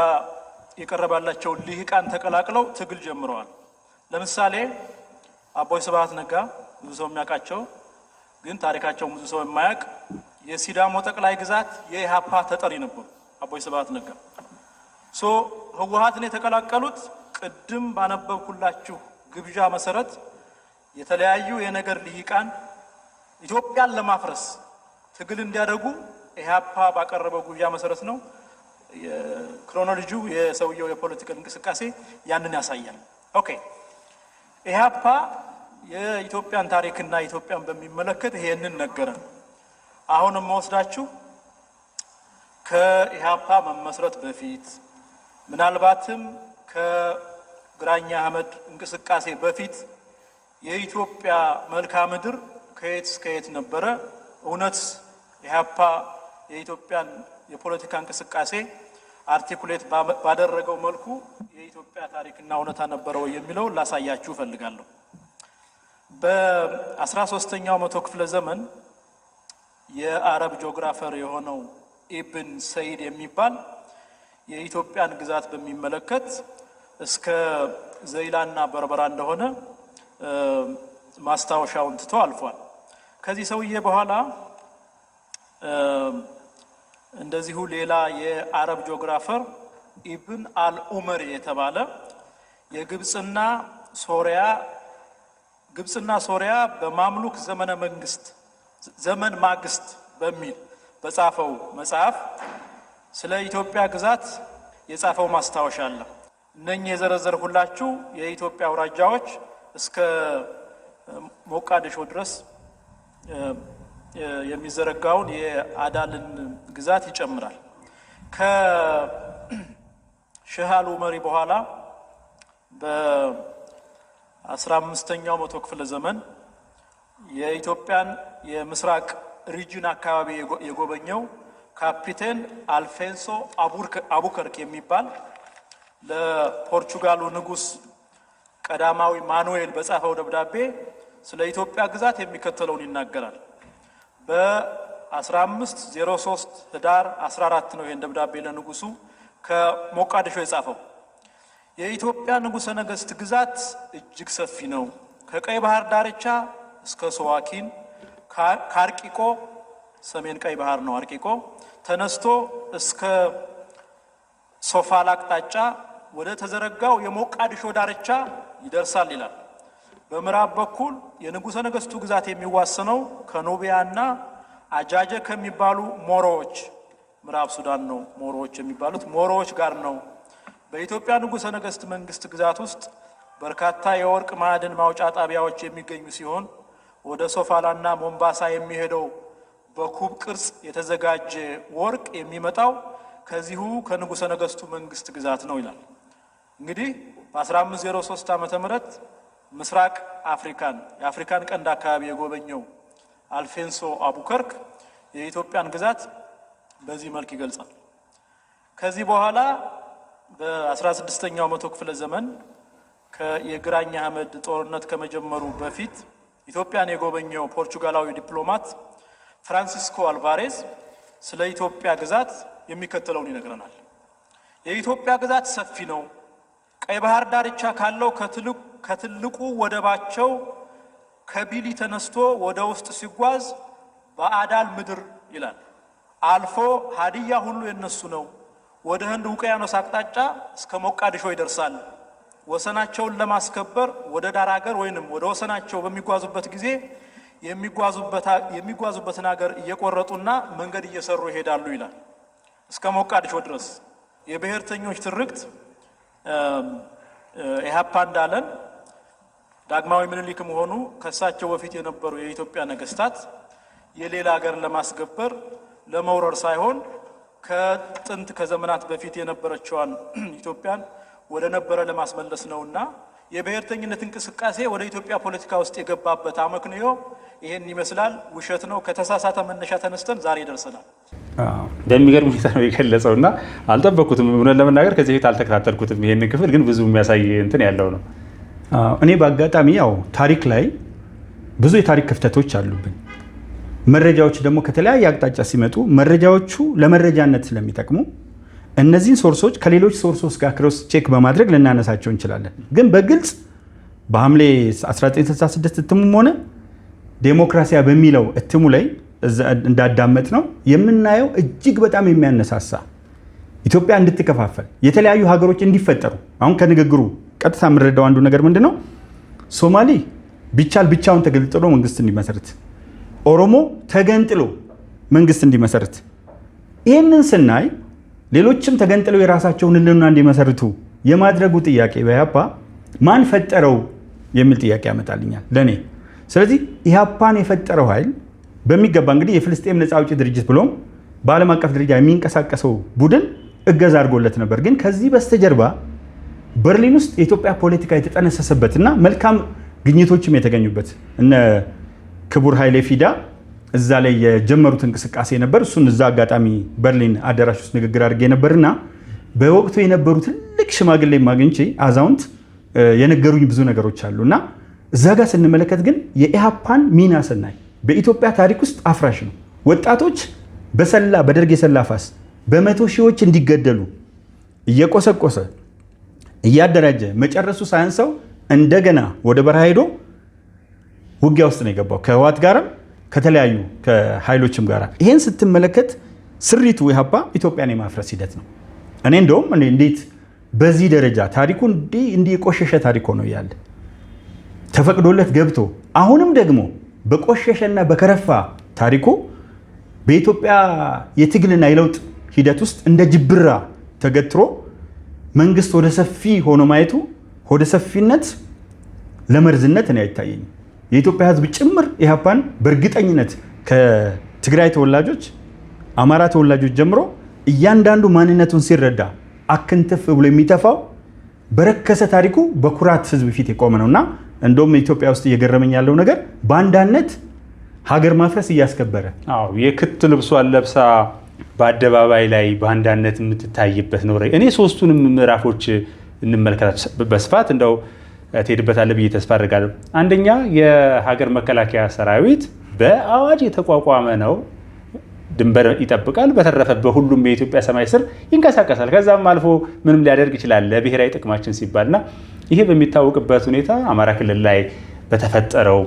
የቀረባላቸውን ልሂቃን ተቀላቅለው ትግል ጀምረዋል። ለምሳሌ አቦይ ስብሃት ነጋ ብዙ ሰው የሚያውቃቸው ግን ታሪካቸው ብዙ ሰው የማያውቅ የሲዳሞ ጠቅላይ ግዛት የኢህአፓ ተጠሪ ነበሩ። አቦይ ስብሃት ነጋ ህወሓትን የተቀላቀሉት ቅድም ባነበብኩላችሁ ግብዣ መሰረት የተለያዩ የነገር ልሂቃን ኢትዮጵያን ለማፍረስ ትግል እንዲያደርጉ ኢህአፓ ባቀረበው ግብዣ መሰረት ነው። ክሮኖሎጂው የሰውየው የፖለቲካል እንቅስቃሴ ያንን ያሳያል። ኦኬ ኢህአፓ የኢትዮጵያን ታሪክና ኢትዮጵያን በሚመለከት ይሄንን ነገረ። አሁንም መወስዳችሁ ከኢህአፓ መመስረት በፊት ምናልባትም ከግራኛ አህመድ እንቅስቃሴ በፊት የኢትዮጵያ መልክዓ ምድር ከየት እስከ የት ነበረ? እውነት ኢህአፓ የኢትዮጵያን የፖለቲካ እንቅስቃሴ አርቲኩሌት ባደረገው መልኩ የኢትዮጵያ ታሪክና እውነታ ነበረው የሚለው ላሳያችሁ እፈልጋለሁ። በ13ኛው መቶ ክፍለ ዘመን የአረብ ጂኦግራፈር የሆነው ኢብን ሰይድ የሚባል የኢትዮጵያን ግዛት በሚመለከት እስከ ዘይላና በርበራ እንደሆነ ማስታወሻውን ትቶ አልፏል። ከዚህ ሰውዬ በኋላ እንደዚሁ ሌላ የአረብ ጂኦግራፈር ኢብን አልኡመር የተባለ የግብፅና ሶሪያ በማምሉክ ዘመን ማግስት በሚል በጻፈው መጽሐፍ ስለ ኢትዮጵያ ግዛት የጻፈው ማስታወሻ አለ። እነኚህ የዘረዘርሁላችሁ የኢትዮጵያ አውራጃዎች እስከ ሞቃዲሾ ድረስ የሚዘረጋውን የአዳልን ግዛት ይጨምራል። ከሼህ አልኡመሪ በኋላ በ15ኛው መቶ ክፍለ ዘመን የኢትዮጵያን የምስራቅ ሪጅን አካባቢ የጎበኘው ካፒቴን አልፌንሶ አቡከርክ የሚባል ለፖርቹጋሉ ንጉስ ቀዳማዊ ማኑኤል በጻፈው ደብዳቤ ስለ ኢትዮጵያ ግዛት የሚከተለውን ይናገራል። በ1503 ህዳር 14 ነው ይህን ደብዳቤ ለንጉሱ ከሞቃዲሾ የጻፈው። የኢትዮጵያ ንጉሠ ነገሥት ግዛት እጅግ ሰፊ ነው። ከቀይ ባህር ዳርቻ እስከ ሶዋኪን ከአርቂቆ ሰሜን ቀይ ባህር ነው አርቂቆ ተነስቶ እስከ ሶፋል አቅጣጫ ወደ ተዘረጋው የሞቃዲሾ ዳርቻ ይደርሳል ይላል። በምዕራብ በኩል የንጉሠ ነገሥቱ ግዛት የሚዋሰነው ከኑቢያና አጃጀ ከሚባሉ ሞሮዎች፣ ምዕራብ ሱዳን ነው ሞሮዎች የሚባሉት ሞሮዎች ጋር ነው። በኢትዮጵያ ንጉሠ ነገሥት መንግስት ግዛት ውስጥ በርካታ የወርቅ ማዕድን ማውጫ ጣቢያዎች የሚገኙ ሲሆን ወደ ሶፋላና ሞምባሳ የሚሄደው በኩብ ቅርጽ የተዘጋጀ ወርቅ የሚመጣው ከዚሁ ከንጉሠ ነገሥቱ መንግስት ግዛት ነው ይላል። እንግዲህ በ1503 ዓመተ ምህረት ምስራቅ አፍሪካን የአፍሪካን ቀንድ አካባቢ የጎበኘው አልፌንሶ አቡከርክ የኢትዮጵያን ግዛት በዚህ መልክ ይገልጻል። ከዚህ በኋላ በ16ኛው መቶ ክፍለ ዘመን የግራኝ አህመድ ጦርነት ከመጀመሩ በፊት ኢትዮጵያን የጎበኘው ፖርቹጋላዊ ዲፕሎማት ፍራንሲስኮ አልቫሬዝ ስለ ኢትዮጵያ ግዛት የሚከተለውን ይነግረናል። የኢትዮጵያ ግዛት ሰፊ ነው። ቀይ ባህር ዳርቻ ካለው ከትልቁ ወደባቸው ከቢሊ ተነስቶ ወደ ውስጥ ሲጓዝ በአዳል ምድር ይላል አልፎ ሀዲያ ሁሉ የነሱ ነው። ወደ ህንድ ውቅያኖስ አቅጣጫ እስከ ሞቃዲሾ ይደርሳል። ወሰናቸውን ለማስከበር ወደ ዳር ሀገር ወይንም ወደ ወሰናቸው በሚጓዙበት ጊዜ የሚጓዙበትን ሀገር እየቆረጡና መንገድ እየሰሩ ይሄዳሉ ይላል። እስከ ሞቃዲሾ ድረስ የብሔርተኞች ትርክት ኢህአፓ እንዳለን ዳግማዊ ምኒልክም ሆኑ ከሳቸው በፊት የነበሩ የኢትዮጵያ ነገስታት የሌላ ሀገር ለማስገበር ለመውረር ሳይሆን ከጥንት ከዘመናት በፊት የነበረችዋን ኢትዮጵያን ወደ ነበረ ለማስመለስ ነውና የብሔርተኝነት እንቅስቃሴ ወደ ኢትዮጵያ ፖለቲካ ውስጥ የገባበት አመክንዮ ይሄን ይመስላል። ውሸት ነው። ከተሳሳተ መነሻ ተነስተን ዛሬ ደርሰናል። በሚገርም ሁኔታ ነው የገለጸውና አልጠበኩትም። እውነት ለመናገር ከዚህ በፊት አልተከታተልኩትም። ይሄንን ክፍል ግን ብዙ የሚያሳይ እንትን ያለው ነው። እኔ በአጋጣሚ ያው ታሪክ ላይ ብዙ የታሪክ ክፍተቶች አሉብን። መረጃዎች ደግሞ ከተለያየ አቅጣጫ ሲመጡ መረጃዎቹ ለመረጃነት ስለሚጠቅሙ እነዚህን ሶርሶች ከሌሎች ሶርሶች ጋር ክሮስ ቼክ በማድረግ ልናነሳቸው እንችላለን። ግን በግልጽ በሐምሌ 1966 እትሙም ሆነ ዴሞክራሲያ በሚለው እትሙ ላይ እንዳዳመጥ ነው የምናየው እጅግ በጣም የሚያነሳሳ ኢትዮጵያ እንድትከፋፈል የተለያዩ ሀገሮች እንዲፈጠሩ አሁን ከንግግሩ ቀጥታ የምንረዳው አንዱ ነገር ምንድነው? ሶማሌ ቢቻል ብቻውን ተገንጥሎ መንግስት እንዲመሰርት፣ ኦሮሞ ተገንጥሎ መንግስት እንዲመሰርት፣ ይህንን ስናይ ሌሎችም ተገንጥለው የራሳቸውን ህልውና እንዲመሰርቱ የማድረጉ ጥያቄ በኢህአፓ ማን ፈጠረው የሚል ጥያቄ ያመጣልኛል ለኔ። ስለዚህ ኢህአፓን የፈጠረው ኃይል በሚገባ እንግዲህ የፍልስጤም ነፃ አውጪ ድርጅት ብሎም በዓለም አቀፍ ደረጃ የሚንቀሳቀሰው ቡድን እገዛ አድርጎለት ነበር። ግን ከዚህ በስተጀርባ በርሊን ውስጥ የኢትዮጵያ ፖለቲካ የተጠነሰሰበትና መልካም ግኝቶችም የተገኙበት እነ ክቡር ኃይሌ ፊዳ እዛ ላይ የጀመሩት እንቅስቃሴ ነበር። እሱን እዛ አጋጣሚ በርሊን አዳራሽ ውስጥ ንግግር አድርጌ ነበርና በወቅቱ የነበሩ ትልቅ ሽማግሌ ማግኝቼ አዛውንት የነገሩኝ ብዙ ነገሮች አሉና እዛ ጋር ስንመለከት ግን የኢህአፓን ሚና ስናይ በኢትዮጵያ ታሪክ ውስጥ አፍራሽ ነው። ወጣቶች በደርግ የሰላ ፋስ በመቶ ሺዎች እንዲገደሉ እየቆሰቆሰ እያደራጀ መጨረሱ ሳያንሰው እንደገና ወደ በረሃ ሄዶ ውጊያ ውስጥ ነው የገባው ከህወሓት ጋርም ከተለያዩ ከኃይሎችም ጋር። ይሄን ስትመለከት ስሪቱ ኢህአፓ ኢትዮጵያን የማፍረስ ሂደት ነው። እኔ እንደውም እንዴት በዚህ ደረጃ ታሪኩ እንዲህ የቆሸሸ ታሪክ ሆኖ ያለ ተፈቅዶለት ገብቶ አሁንም ደግሞ በቆሸሸና በከረፋ ታሪኩ በኢትዮጵያ የትግልና የለውጥ ሂደት ውስጥ እንደ ጅብራ ተገትሮ መንግስት ወደ ሰፊ ሆኖ ማየቱ ወደ ሰፊነት ለመርዝነት እኔ አይታየኝም። የኢትዮጵያ ህዝብ ጭምር ኢህአፓን በእርግጠኝነት ከትግራይ ተወላጆች፣ አማራ ተወላጆች ጀምሮ እያንዳንዱ ማንነቱን ሲረዳ አክንትፍ ብሎ የሚተፋው በረከሰ ታሪኩ በኩራት ህዝብ ፊት የቆመ ነውና እንደውም ኢትዮጵያ ውስጥ እየገረመኝ ያለው ነገር በአንዳነት ሀገር ማፍረስ እያስከበረ የክት ልብሷን ለብሳ በአደባባይ ላይ በአንዳነት የምትታይበት ነው። እኔ ሶስቱንም ምዕራፎች እንመለከታቸው በስፋት እንደው ትሄድበታለህ ብዬ ተስፋ አድርጋለሁ። አንደኛ የሀገር መከላከያ ሰራዊት በአዋጅ የተቋቋመ ነው። ድንበር ይጠብቃል። በተረፈ በሁሉም የኢትዮጵያ ሰማይ ስር ይንቀሳቀሳል። ከዛም አልፎ ምንም ሊያደርግ ይችላል ለብሔራዊ ጥቅማችን ሲባልና ይሄ በሚታወቅበት ሁኔታ አማራ ክልል ላይ በተፈጠረው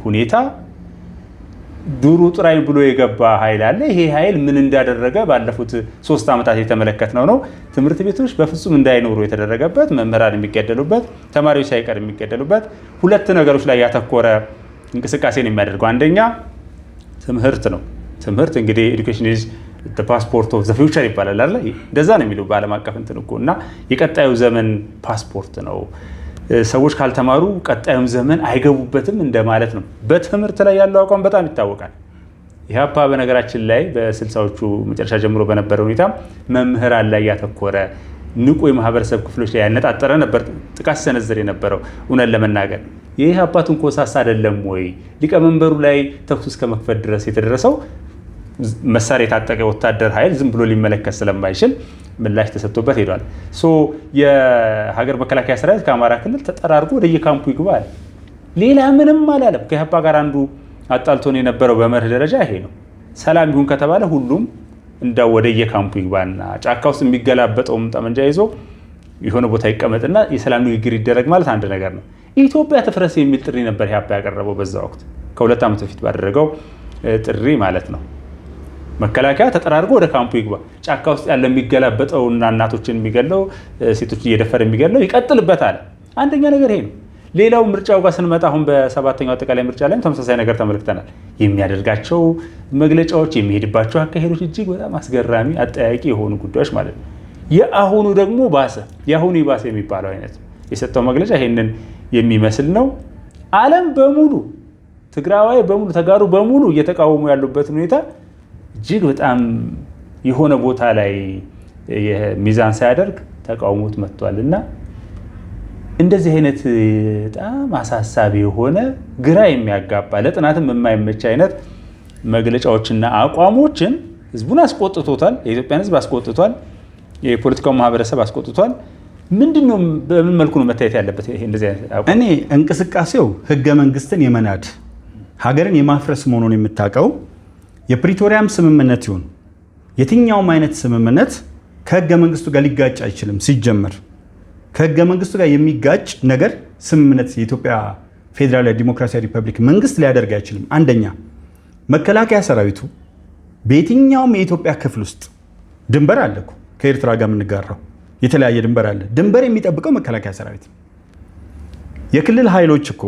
ሁኔታ ዱሩ ጥራኝ ብሎ የገባ ኃይል አለ። ይሄ ኃይል ምን እንዳደረገ ባለፉት 3 ዓመታት የተመለከትነው ነው። ትምህርት ቤቶች በፍጹም እንዳይኖሩ የተደረገበት፣ መምህራን የሚገደሉበት፣ ተማሪዎች ሳይቀር የሚገደሉበት 2 ነገሮች ላይ ያተኮረ እንቅስቃሴ ነው የሚያደርገው። አንደኛ ትምህርት ነው። ትምህርት እንግዲህ ኤዱኬሽን ኢዝ ዘ ፓስፖርት ኦፍ ዘ ፊውቸር ይባላል አይደል? እንደዛ ነው የሚለው በዓለም አቀፍ እንትን እኮ እና የቀጣዩ ዘመን ፓስፖርት ነው። ሰዎች ካልተማሩ ቀጣዩን ዘመን አይገቡበትም እንደማለት ነው። በትምህርት ላይ ያለው አቋም በጣም ይታወቃል። ኢህአፓ በነገራችን ላይ በ60ዎቹ መጨረሻ ጀምሮ በነበረ ሁኔታ መምህራን ላይ ያተኮረ ንቁ የማህበረሰብ ክፍሎች ላይ ያነጣጠረ ነበር ጥቃት ሲሰነዝር የነበረው። እውነት ለመናገር የኢህአፓ ትንኮሳስ አይደለም ወይ ሊቀመንበሩ ላይ ተኩስ እስከ መክፈት ድረስ የተደረሰው? መሳሪያ የታጠቀ ወታደር ኃይል ዝም ብሎ ሊመለከት ስለማይችል ምላሽ ተሰጥቶበት ሄዷል። የሀገር መከላከያ ሰራዊት ከአማራ ክልል ተጠራርጎ ወደ የካምፑ ይግባል። ሌላ ምንም አላለም። ከኢህአፓ ጋር አንዱ አጣልቶን የነበረው በመርህ ደረጃ ይሄ ነው። ሰላም ይሁን ከተባለ ሁሉም እንዳው ወደ የካምፑ ይግባና ጫካ ውስጥ የሚገላበጠውም ጠመንጃ ይዞ የሆነ ቦታ ይቀመጥና የሰላም ንግግር ይደረግ ማለት አንድ ነገር ነው። ኢትዮጵያ ትፍረስ የሚል ጥሪ ነበር ኢህአፓ ያቀረበው በዛ ወቅት ከ2 ዓመት በፊት ባደረገው ጥሪ ማለት ነው። መከላከያ ተጠራርጎ ወደ ካምፑ ይግባ። ጫካ ውስጥ ያለ የሚገላበጠውና እናቶችን የሚገለው ሴቶችን እየደፈረ የሚገለው ይቀጥልበታል። አንደኛ ነገር ይሄ ነው። ሌላው ምርጫው ጋር ስንመጣ አሁን በ7ኛው አጠቃላይ ምርጫ ላይ ተመሳሳይ ነገር ተመልክተናል። የሚያደርጋቸው መግለጫዎች፣ የሚሄድባቸው አካሄዶች እጅግ በጣም አስገራሚ አጠያቂ የሆኑ ጉዳዮች ማለት ነው። የአሁኑ ደግሞ ባሰ። የአሁኑ ይባሰ የሚባለው አይነት የሰጠው መግለጫ ይሄንን የሚመስል ነው። ዓለም በሙሉ ትግራዋይ በሙሉ ተጋሩ በሙሉ እየተቃወሙ ያሉበት ሁኔታ እጅግ በጣም የሆነ ቦታ ላይ ሚዛን ሳያደርግ ተቃውሞት መጥቷል እና እንደዚህ አይነት በጣም አሳሳቢ የሆነ ግራ የሚያጋባ ለጥናትም የማይመች አይነት መግለጫዎችና አቋሞችን ህዝቡን አስቆጥቶታል። የኢትዮጵያን ህዝብ አስቆጥቷል። የፖለቲካው ማህበረሰብ አስቆጥቷል። ምንድነው በምን መልኩ ነው መታየት ያለበት? ይሄ እንደዚህ አይነት አቋም እኔ እንቅስቃሴው ህገ መንግስትን የመናድ ሀገርን የማፍረስ መሆኑን የምታውቀው የፕሪቶሪያም ስምምነት ይሁን የትኛውም አይነት ስምምነት ከህገ መንግስቱ ጋር ሊጋጭ አይችልም። ሲጀመር ከህገ መንግስቱ ጋር የሚጋጭ ነገር ስምምነት የኢትዮጵያ ፌዴራላዊ ዲሞክራሲያዊ ሪፐብሊክ መንግስት ሊያደርግ አይችልም። አንደኛ መከላከያ ሰራዊቱ በየትኛውም የኢትዮጵያ ክፍል ውስጥ ድንበር አለ እኮ ከኤርትራ ጋር የምንጋራው የተለያየ ድንበር አለ። ድንበር የሚጠብቀው መከላከያ ሰራዊት። የክልል ኃይሎች እኮ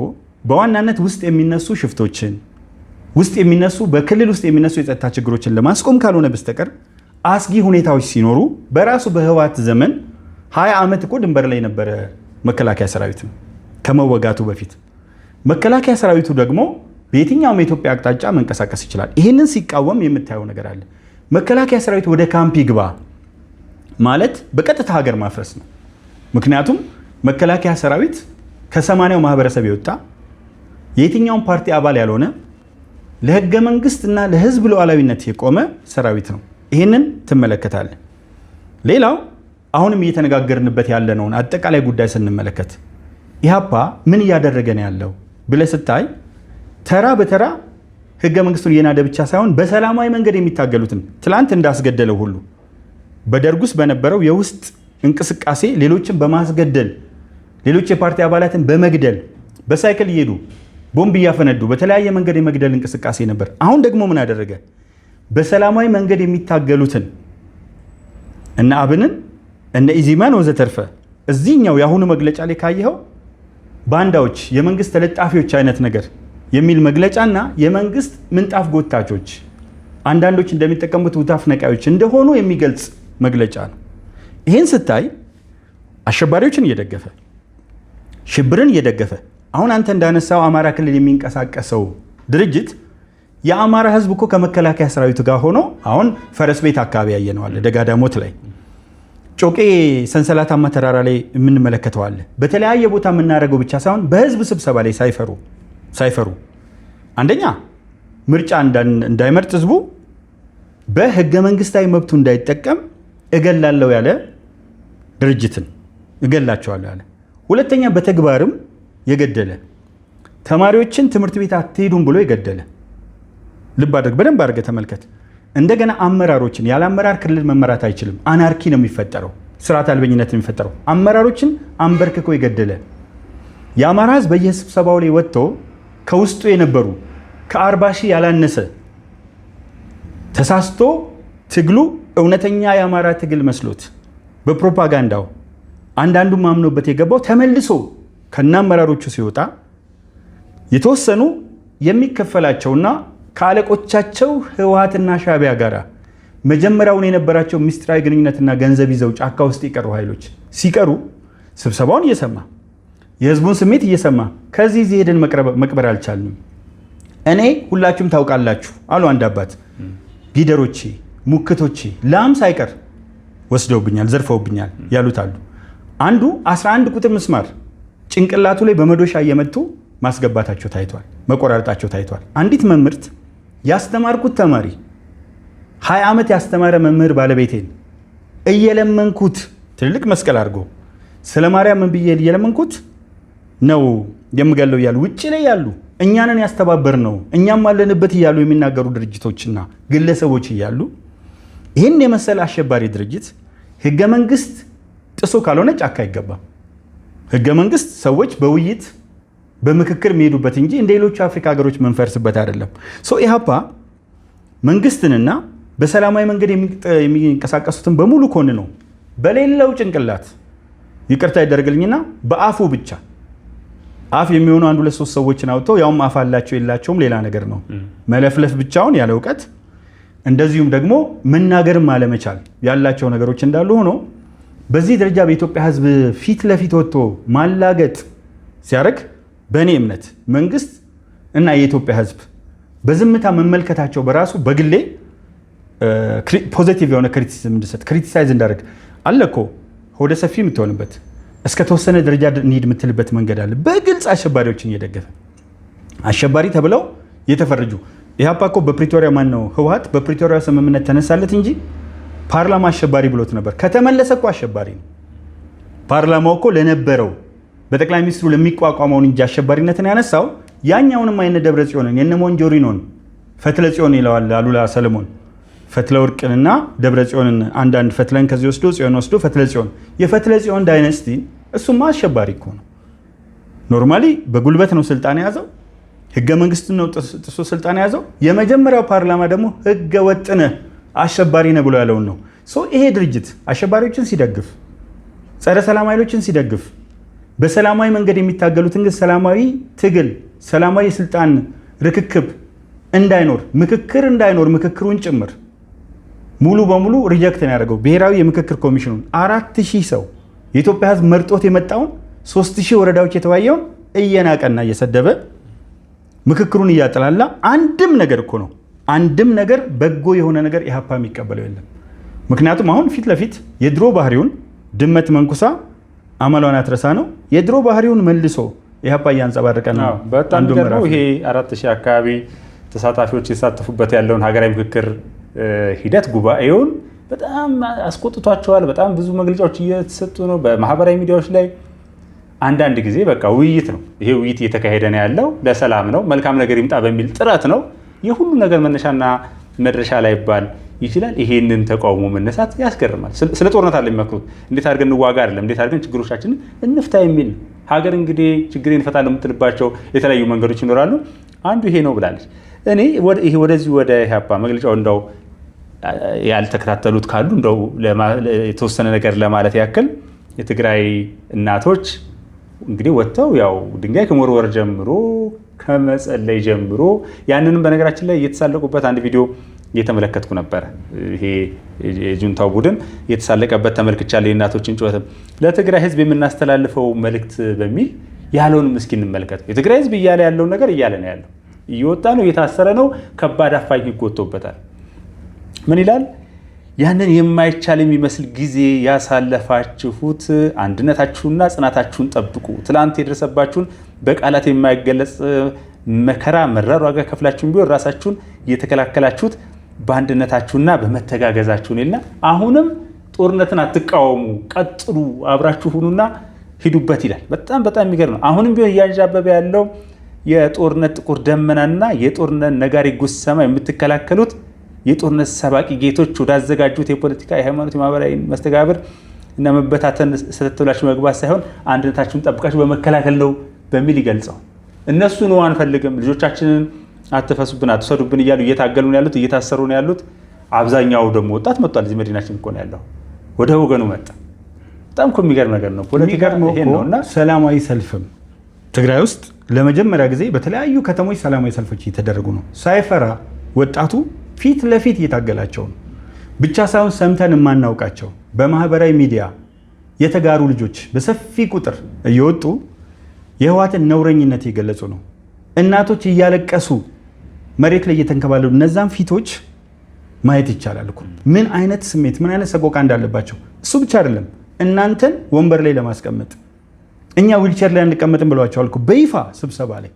በዋናነት ውስጥ የሚነሱ ሽፍቶችን በክልል ውስጥ የሚነሱ የጸጥታ ችግሮችን ለማስቆም ካልሆነ በስተቀር አስጊ ሁኔታዎች ሲኖሩ በራሱ በህወሓት ዘመን 20 ዓመት እኮ ድንበር ላይ የነበረ መከላከያ ሰራዊት ነው ከመወጋቱ በፊት። መከላከያ ሰራዊቱ ደግሞ በየትኛውም የኢትዮጵያ አቅጣጫ መንቀሳቀስ ይችላል። ይህንን ሲቃወም የምታየው ነገር አለ። መከላከያ ሰራዊት ወደ ካምፕ ይግባ ማለት በቀጥታ ሀገር ማፍረስ ነው። ምክንያቱም መከላከያ ሰራዊት ከ80ው ማህበረሰብ የወጣ የየትኛውም ፓርቲ አባል ያልሆነ ለህገ መንግስትና ለህዝብ ሉዓላዊነት የቆመ ሰራዊት ነው። ይህንን ትመለከታለህ። ሌላው አሁንም እየተነጋገርንበት ያለነውን አጠቃላይ ጉዳይ ስንመለከት ኢህአፓ ምን እያደረገ ነው ያለው ብለህ ስታይ ተራ በተራ ህገ መንግስቱን እየናደ ብቻ ሳይሆን በሰላማዊ መንገድ የሚታገሉትን ትላንት እንዳስገደለው ሁሉ በደርግ ውስጥ በነበረው የውስጥ እንቅስቃሴ ሌሎችን በማስገደል ሌሎች የፓርቲ አባላትን በመግደል በሳይክል እየሄዱ ቦምብ እያፈነዱ በተለያየ መንገድ የመግደል እንቅስቃሴ ነበር። አሁን ደግሞ ምን አደረገ? በሰላማዊ መንገድ የሚታገሉትን እነ አብንን እነ ኢዚማን ወዘተርፈ እዚህኛው የአሁኑ መግለጫ ላይ ካየኸው ባንዳዎች፣ የመንግስት ተለጣፊዎች አይነት ነገር የሚል መግለጫና የመንግስት ምንጣፍ ጎታቾች አንዳንዶች እንደሚጠቀሙት ውታፍ ነቃዮች እንደሆኑ የሚገልጽ መግለጫ ነው። ይህን ስታይ አሸባሪዎችን እየደገፈ ሽብርን እየደገፈ አሁን አንተ እንዳነሳው አማራ ክልል የሚንቀሳቀሰው ድርጅት የአማራ ህዝብ እኮ ከመከላከያ ሰራዊቱ ጋር ሆኖ አሁን ፈረስ ቤት አካባቢ ያየነዋል፣ ደጋዳሞት ላይ ጮቄ ሰንሰለታማ ተራራ ላይ የምንመለከተዋል። በተለያየ ቦታ የምናደርገው ብቻ ሳይሆን በህዝብ ስብሰባ ላይ ሳይፈሩ አንደኛ ምርጫ እንዳይመርጥ ህዝቡ በህገ መንግስታዊ መብቱ እንዳይጠቀም እገላለሁ ያለ ድርጅትን እገላቸዋለሁ ያለ፣ ሁለተኛ በተግባርም የገደለ ተማሪዎችን ትምህርት ቤት አትሄዱም ብሎ የገደለ ልብ አድርግ፣ በደንብ አድርገህ ተመልከት። እንደገና አመራሮችን ያለ አመራር ክልል መመራት አይችልም። አናርኪ ነው የሚፈጠረው፣ ስርዓት አልበኝነት ነው የሚፈጠረው። አመራሮችን አንበርክኮ የገደለ የአማራ ህዝብ በየስብሰባው ላይ ወጥቶ ከውስጡ የነበሩ ከ40 ሺህ ያላነሰ ተሳስቶ ትግሉ እውነተኛ የአማራ ትግል መስሎት በፕሮፓጋንዳው አንዳንዱ ማምኖበት የገባው ተመልሶ ከናመራሮቹ ሲወጣ የተወሰኑ የሚከፈላቸውና ከአለቆቻቸው ህወሓትና ሻዕቢያ ጋር መጀመሪያውን የነበራቸው ምስጢራዊ ግንኙነትና ገንዘብ ይዘው ጫካ ውስጥ የቀሩ ኃይሎች ሲቀሩ ስብሰባውን እየሰማ የህዝቡን ስሜት እየሰማ ከዚህ እዚህ ሄደን መቅበር አልቻልንም። እኔ ሁላችሁም ታውቃላችሁ አሉ አንድ አባት፣ ጊደሮቼ፣ ሙክቶቼ ላም ሳይቀር ወስደውብኛል፣ ዘርፈውብኛል ያሉት አሉ። አንዱ 11 ቁጥር ምስማር ጭንቅላቱ ላይ በመዶሻ እየመቱ ማስገባታቸው ታይቷል፣ መቆራረጣቸው ታይቷል። አንዲት መምህርት ያስተማርኩት ተማሪ 20 ዓመት ያስተማረ መምህር ባለቤቴን እየለመንኩት ትልልቅ መስቀል አድርጎ ስለ ማርያም ምን ብዬ እየለመንኩት ነው የምገለው እያሉ ውጭ ላይ ያሉ እኛንን ያስተባበር ነው እኛም አለንበት እያሉ የሚናገሩ ድርጅቶችና ግለሰቦች እያሉ ይህን የመሰለ አሸባሪ ድርጅት ህገ መንግስት ጥሶ ካልሆነ ጫካ አይገባም። ህገ መንግስት ሰዎች በውይይት በምክክር የሚሄዱበት እንጂ እንደ ሌሎቹ አፍሪካ ሀገሮች መንፈርስበት አይደለም። ኢህአፓ መንግስትንና በሰላማዊ መንገድ የሚንቀሳቀሱትን በሙሉ ኮን ነው በሌለው ጭንቅላት ይቅርታ ይደረግልኝና በአፉ ብቻ አፍ የሚሆኑ 1-2 ሰዎችን አውጥተው ያውም አፍ አላቸው የላቸውም ሌላ ነገር ነው መለፍለፍ ብቻውን ያለ እውቀት፣ እንደዚሁም ደግሞ መናገርም አለመቻል ያላቸው ነገሮች እንዳሉ ሆኖ በዚህ ደረጃ በኢትዮጵያ ሕዝብ ፊት ለፊት ወጥቶ ማላገጥ ሲያደርግ በእኔ እምነት መንግስት እና የኢትዮጵያ ሕዝብ በዝምታ መመልከታቸው በራሱ በግሌ ፖዚቲቭ የሆነ ክሪቲሲዝም እንድሰጥ ክሪቲሳይዝ እንዳደርግ አለ እኮ ወደ ሰፊ የምትሆንበት እስከ ተወሰነ ደረጃ እንሂድ የምትልበት መንገድ አለ። በግልጽ አሸባሪዎችን እየደገፈ አሸባሪ ተብለው የተፈረጁ ኢህአፓ እኮ በፕሪቶሪያ ማን ነው ህወሓት በፕሪቶሪያ ስምምነት ተነሳለት እንጂ ፓርላማ አሸባሪ ብሎት ነበር። ከተመለሰ እኮ አሸባሪ ነው። ፓርላማው እኮ ለነበረው በጠቅላይ ሚኒስትሩ ለሚቋቋመውን እንጂ አሸባሪነትን ያነሳው ያኛውንም አይነ ደብረ ጽዮንን የነ ሞንጆሪኖን ፈትለ ጽዮን ይለዋል አሉላ ሰለሞን ፈትለ ወርቅንና ደብረ ጽዮንን አንዳንድ ፈትለን ከዚህ ወስዶ ጽዮን ወስዶ ፈትለ ጽዮን የፈትለ ጽዮን ዳይነስቲ እሱማ አሸባሪ እኮ ነው። ኖርማሊ በጉልበት ነው ስልጣን የያዘው፣ ህገ መንግስቱን ነው ጥሶ ስልጣን የያዘው። የመጀመሪያው ፓርላማ ደግሞ ህገ ወጥ ነህ አሸባሪ ነህ ብሎ ያለውን ነው። ይሄ ድርጅት አሸባሪዎችን ሲደግፍ፣ ጸረ ሰላም ኃይሎችን ሲደግፍ፣ በሰላማዊ መንገድ የሚታገሉትን ግን ሰላማዊ ትግል፣ ሰላማዊ የስልጣን ርክክብ እንዳይኖር፣ ምክክር እንዳይኖር፣ ምክክሩን ጭምር ሙሉ በሙሉ ሪጀክት ነው ያደረገው። ብሔራዊ የምክክር ኮሚሽኑን 4000 ሰው የኢትዮጵያ ህዝብ መርጦት የመጣውን 3000 ወረዳዎች የተወያየውን እየናቀና እየሰደበ ምክክሩን እያጠላላ አንድም ነገር እኮ ነው አንድም ነገር በጎ የሆነ ነገር ኢህአፓ የሚቀበለው የለም። ምክንያቱም አሁን ፊት ለፊት የድሮ ባህሪውን ድመት መንኩሳ አመሏን አትረሳ ነው። የድሮ ባህሪውን መልሶ ኢህአፓ እያንጸባረቀ ነው። በጣም ደግሞ ይሄ 4000 አካባቢ ተሳታፊዎች የተሳተፉበት ያለውን ሀገራዊ ምክክር ሂደት ጉባኤውን በጣም አስቆጥቷቸዋል። በጣም ብዙ መግለጫዎች እየተሰጡ ነው በማህበራዊ ሚዲያዎች ላይ። አንዳንድ ጊዜ በቃ ውይይት ነው፣ ይሄ ውይይት እየተካሄደ ነው ያለው ለሰላም ነው፣ መልካም ነገር ይምጣ በሚል ጥረት ነው። የሁሉ ነገር መነሻና መድረሻ ላይ ይባል ይችላል። ይሄንን ተቃውሞ መነሳት ያስገርማል። ስለ ጦርነት አለ የሚመክሩት፣ እንዴት አድርገን እንዋጋ አይደለም፣ እንዴት አድርገን ችግሮቻችንን እንፍታ የሚል ሀገር እንግዲህ ችግሬን እንፈታለን የምትልባቸው የተለያዩ መንገዶች ይኖራሉ። አንዱ ይሄ ነው ብላለች። እኔ ወደዚህ ወደ ኢህአፓ መግለጫው እንደው ያልተከታተሉት ካሉ እንደው የተወሰነ ነገር ለማለት ያክል የትግራይ እናቶች እንግዲህ ወጥተው ያው ድንጋይ ከመወርወር ጀምሮ ከመጸለይ ጀምሮ ያንንም በነገራችን ላይ እየተሳለቁበት አንድ ቪዲዮ እየተመለከትኩ ነበረ። ይሄ የጁንታው ቡድን እየተሳለቀበት ተመልክቻለሁ። የእናቶችን ጩኸትም ለትግራይ ህዝብ የምናስተላልፈው መልእክት በሚል ያለውን እስኪ እንመልከት። የትግራይ ህዝብ እያለ ያለውን ነገር እያለ ነው ያለው። እየወጣ ነው፣ እየታሰረ ነው፣ ከባድ አፋኝ ህግ ወጥቶበታል። ምን ይላል? ያንን የማይቻል የሚመስል ጊዜ ያሳለፋችሁት አንድነታችሁና ጽናታችሁን ጠብቁ። ትላንት የደረሰባችሁን በቃላት የማይገለጽ መከራ መራር ዋጋ ከፍላችሁን ቢሆን ራሳችሁን እየተከላከላችሁት በአንድነታችሁና በመተጋገዛችሁ ነውና አሁንም ጦርነትን አትቃወሙ፣ ቀጥሉ፣ አብራችሁ ሁኑና ሂዱበት ይላል። በጣም በጣም የሚገርም ነው። አሁንም ቢሆን እያንዣበበ ያለው የጦርነት ጥቁር ደመናና የጦርነት ነጋሪ ጉሰማ የምትከላከሉት የጦርነት ሰባቂ ጌቶች ወዳዘጋጁት የፖለቲካ፣ የሃይማኖት፣ የማህበራዊ መስተጋብር እና መበታተን ስተትብላችሁ መግባት ሳይሆን አንድነታችሁን ጠብቃችሁ በመከላከል ነው በሚል ይገልጸው። እነሱ ነው አንፈልግም፣ ልጆቻችንን አትፈሱብን፣ አትሰዱብን እያሉ እየታገሉ ነው ያሉት፣ እየታሰሩ ነው ያሉት። አብዛኛው ደግሞ ወጣት መጥቷል። እዚህ መዲናችን እኮ ነው ያለው፣ ወደ ወገኑ መጣ። በጣም እኮ የሚገርም ነገር ነው። ፖለቲካ ይሄን ነውና ሰላማዊ ሰልፍም ትግራይ ውስጥ ለመጀመሪያ ጊዜ በተለያዩ ከተሞች ሰላማዊ ሰልፎች እየተደረጉ ነው። ሳይፈራ ወጣቱ ፊት ለፊት እየታገላቸው ነው። ብቻ ሳይሆን ሰምተን የማናውቃቸው በማህበራዊ ሚዲያ የተጋሩ ልጆች በሰፊ ቁጥር እየወጡ የህወሓትን ነውረኝነት እየገለጹ ነው። እናቶች እያለቀሱ መሬት ላይ እየተንከባለሉ እነዛን ፊቶች ማየት ይቻላል እኮ ምን አይነት ስሜት ምን አይነት ሰቆቃ እንዳለባቸው። እሱ ብቻ አይደለም፣ እናንተን ወንበር ላይ ለማስቀመጥ እኛ ዊልቸር ላይ አንቀመጥም ብለዋቸዋል እኮ በይፋ ስብሰባ ላይ።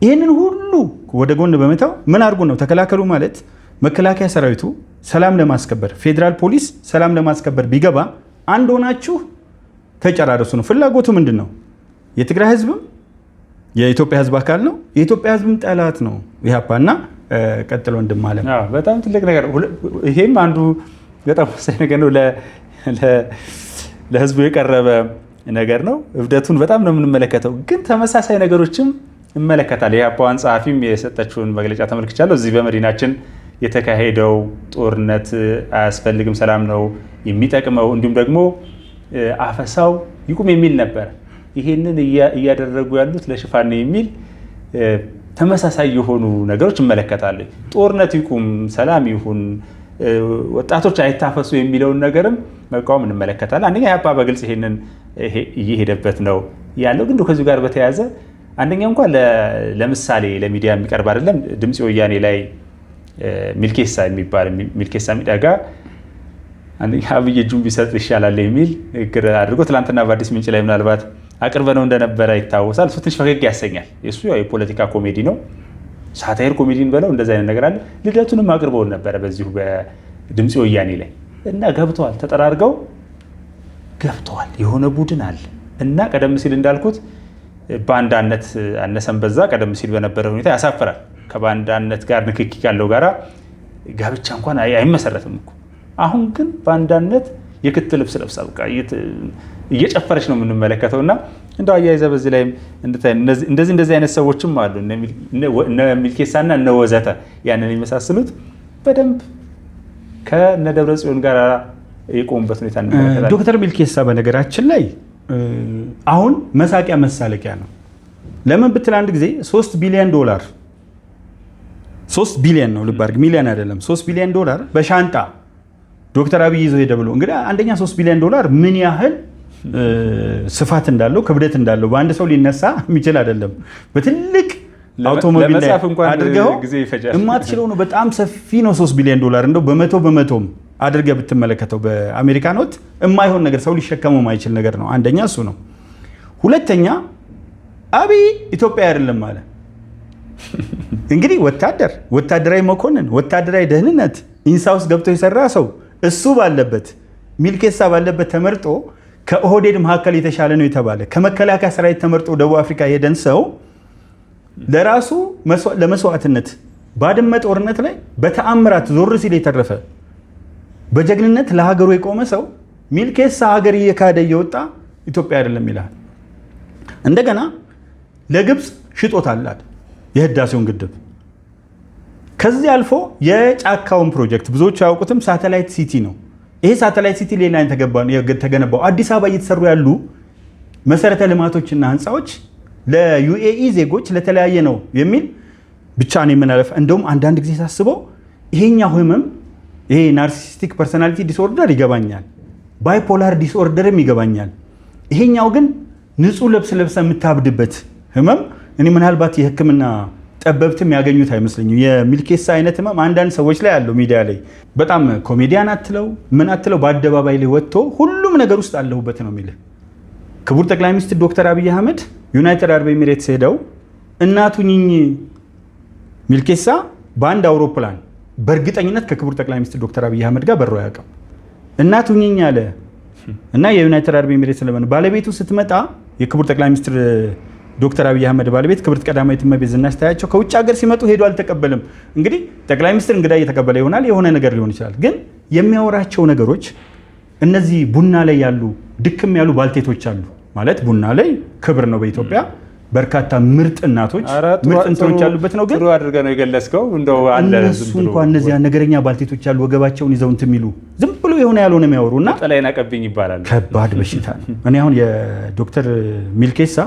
ይህንን ሁሉ ወደ ጎን በመተው ምን አድርጉ ነው ተከላከሉ ማለት። መከላከያ ሰራዊቱ ሰላም ለማስከበር፣ ፌዴራል ፖሊስ ሰላም ለማስከበር ቢገባ አንድ ሆናችሁ ተጨራረሱ ነው። ፍላጎቱ ምንድን ነው? የትግራይ ህዝብም የኢትዮጵያ ህዝብ አካል ነው፣ የኢትዮጵያ ህዝብም ጠላት ነው ኢህአፓ እና ቀጥሎ እንድማለም በጣም ትልቅ ነገር። ይሄም አንዱ በጣም ወሳኝ ነገር ነው፣ ለህዝቡ የቀረበ ነገር ነው። እብደቱን በጣም ነው የምንመለከተው፣ ግን ተመሳሳይ ነገሮችም ይመለከታል። የኢህአፓዋን ጸሐፊም የሰጠችውን መግለጫ ተመልክቻለሁ። እዚህ በመዲናችን የተካሄደው ጦርነት አያስፈልግም፣ ሰላም ነው የሚጠቅመው፣ እንዲሁም ደግሞ አፈሳው ይቁም የሚል ነበር። ይሄንን እያደረጉ ያሉት ለሽፋን ነው የሚል ተመሳሳይ የሆኑ ነገሮች ይመለከታል። ጦርነት ይቁም፣ ሰላም ይሁን፣ ወጣቶች አይታፈሱ የሚለውን ነገርም መቃወም እንመለከታለን። አንደኛ ኢህአፓ በግልጽ ይሄንን እየሄደበት ነው ያለው። ግን ከዚሁ ጋር በተያያዘ አንደኛ እንኳን ለምሳሌ ለሚዲያ የሚቀርብ አይደለም። ድምፅ ወያኔ ላይ ሚልኬሳ ሚደጋ አንደኛ አብይ እጁን ቢሰጥ ይሻላል የሚል ንግግር አድርጎ ትላንትና በአዲስ ምንጭ ላይ ምናልባት አቅርበነው እንደነበረ ይታወሳል። እሱ ትንሽ ፈገግ ያሰኛል። የእሱ የፖለቲካ ኮሜዲ ነው፣ ሳታይር ኮሜዲን በለው እንደዚ አይነት ነገር አለ። ልደቱንም አቅርበውን ነበረ በዚሁ በድምፅ ወያኔ ላይ እና ገብተዋል፣ ተጠራርገው ገብተዋል። የሆነ ቡድን አለ እና ቀደም ሲል እንዳልኩት ባንዳነት አነሰን በዛ ቀደም ሲል በነበረ ሁኔታ ያሳፍራል። ከባንዳነት ጋር ንክኪ ካለው ጋራ ጋብቻ እንኳን አይመሰረትም እኮ። አሁን ግን ባንዳነት የክት ልብስ ለብሳ በቃ እየጨፈረች ነው የምንመለከተው። እና እንደው አያይዘ በዚህ ላይ እንደዚህ አይነት ሰዎችም አሉ እነ ሚልኬሳና እነ ወዘተ ያንን የመሳሰሉት በደንብ ከነ ደብረጽዮን ጋር የቆሙበት ሁኔታ እንመለከታለን። ዶክተር ሚልኬሳ በነገራችን ላይ አሁን መሳቂያ መሳለቂያ ነው። ለምን ብትል አንድ ጊዜ 3 ቢሊዮን ዶላር 3 ቢሊዮን ነው ልብ አድርግ፣ ሚሊዮን አይደለም። 3 ቢሊዮን ዶላር በሻንጣ ዶክተር አብይ ይዞ ሄደ ብሎ እንግዲህ አንደኛ 3 ቢሊዮን ዶላር ምን ያህል ስፋት እንዳለው ክብደት እንዳለው በአንድ ሰው ሊነሳ የሚችል አይደለም። በትልቅ አውቶሞቢል ላይ አድርገው የማትችለው ነው። በጣም ሰፊ ነው 3 ቢሊዮን ዶላር። እንደው በመቶም አድርገህ ብትመለከተው በአሜሪካ ኖት የማይሆን ነገር ሰው ሊሸከመው የማይችል ነገር ነው። አንደኛ እሱ ነው። ሁለተኛ አብይ ኢትዮጵያ አይደለም አለ። እንግዲህ ወታደራዊ መኮንን፣ ወታደራዊ ደህንነት ኢንሳ ውስጥ ገብቶ የሰራ ሰው እሱ ባለበት ሚልኬሳ ባለበት ተመርጦ ከኦህዴድ መካከል የተሻለ ነው የተባለ ከመከላከያ ሰራዊት ተመርጦ ደቡብ አፍሪካ ሄደን ሰው ለራሱ ለመስዋዕትነት ባድመ ጦርነት ላይ በተአምራት ዞር ሲል የተረፈ በጀግንነት ለሀገሩ የቆመ ሰው ሚልኬሳ ሀገር እየካደ እየወጣ ኢትዮጵያ አይደለም ይላል። እንደገና ለግብፅ ሽጦታል የህዳሴውን ግድብ። ከዚህ አልፎ የጫካውን ፕሮጀክት ብዙዎቹ ያውቁትም ሳተላይት ሲቲ ነው። ይሄ ሳተላይት ሲቲ ሌላ የተገነባው አዲስ አበባ እየተሰሩ ያሉ መሰረተ ልማቶችና ህንፃዎች ለዩኤኢ ዜጎች ለተለያየ ነው የሚል ብቻ ነው የምናለፍ። እንደውም አንዳንድ ጊዜ ሳስበው ይሄኛው ህመም ይሄ ናርሲሲስቲክ ፐርሶናሊቲ ዲስኦርደር ይገባኛል፣ ባይፖላር ዲስኦርደርም ይገባኛል። ይሄኛው ግን ንጹህ ልብስ ለብሰ የምታብድበት ህመም እኔ ምናልባት የህክምና ጠበብትም ያገኙት አይመስለኝም። የሚልኬሳ አይነት ህመም አንዳንድ ሰዎች ላይ ያለው ሚዲያ ላይ በጣም ኮሜዲያን አትለው ምን አትለው በአደባባይ ላይ ወጥቶ ሁሉም ነገር ውስጥ አለሁበት ነው የሚል ክቡር ጠቅላይ ሚኒስትር ዶክተር አብይ አህመድ ዩናይትድ አረብ ኤሚሬትስ ሄደው እናቱኝኝ ሚልኬሳ በአንድ አውሮፕላን በእርግጠኝነት ከክቡር ጠቅላይ ሚኒስትር ዶክተር አብይ አህመድ ጋር በሮ አያውቅም። እናቱኝኝ አለ እና የዩናይትድ አረብ ኤሚሬትስ ለምን ባለቤቱ ስትመጣ የክቡር ጠቅላይ ሚኒስትር ዶክተር አብይ አህመድ ባለቤት ክብርት ቀዳማዊት እመቤት ዝናሽ ታያቸው ከውጭ ሀገር ሲመጡ ሄዶ አልተቀበልም። እንግዲህ ጠቅላይ ሚኒስትር እንግዳ እየተቀበለ ይሆናል፣ የሆነ ነገር ሊሆን ይችላል። ግን የሚያወራቸው ነገሮች እነዚህ ቡና ላይ ያሉ ድክም ያሉ ባልቴቶች አሉ ማለት ቡና ላይ ክብር ነው በኢትዮጵያ በርካታ ምርጥ እናቶች ምርጥ እንትኖች ያሉበት ነው። ግን ጥሩ አድርገህ ነው የገለጽከው። እንደው አለ እነሱ እንኳን እነዚያ ነገረኛ ባልቴቶች ያሉ ወገባቸውን ይዘው እንትን የሚሉ ዝም ብሎ የሆነ ያልሆነ የሚያወሩና ጠላይና ቀብኝ ይባላል። ከባድ በሽታ ነው። እኔ አሁን የዶክተር ሚልኬሳ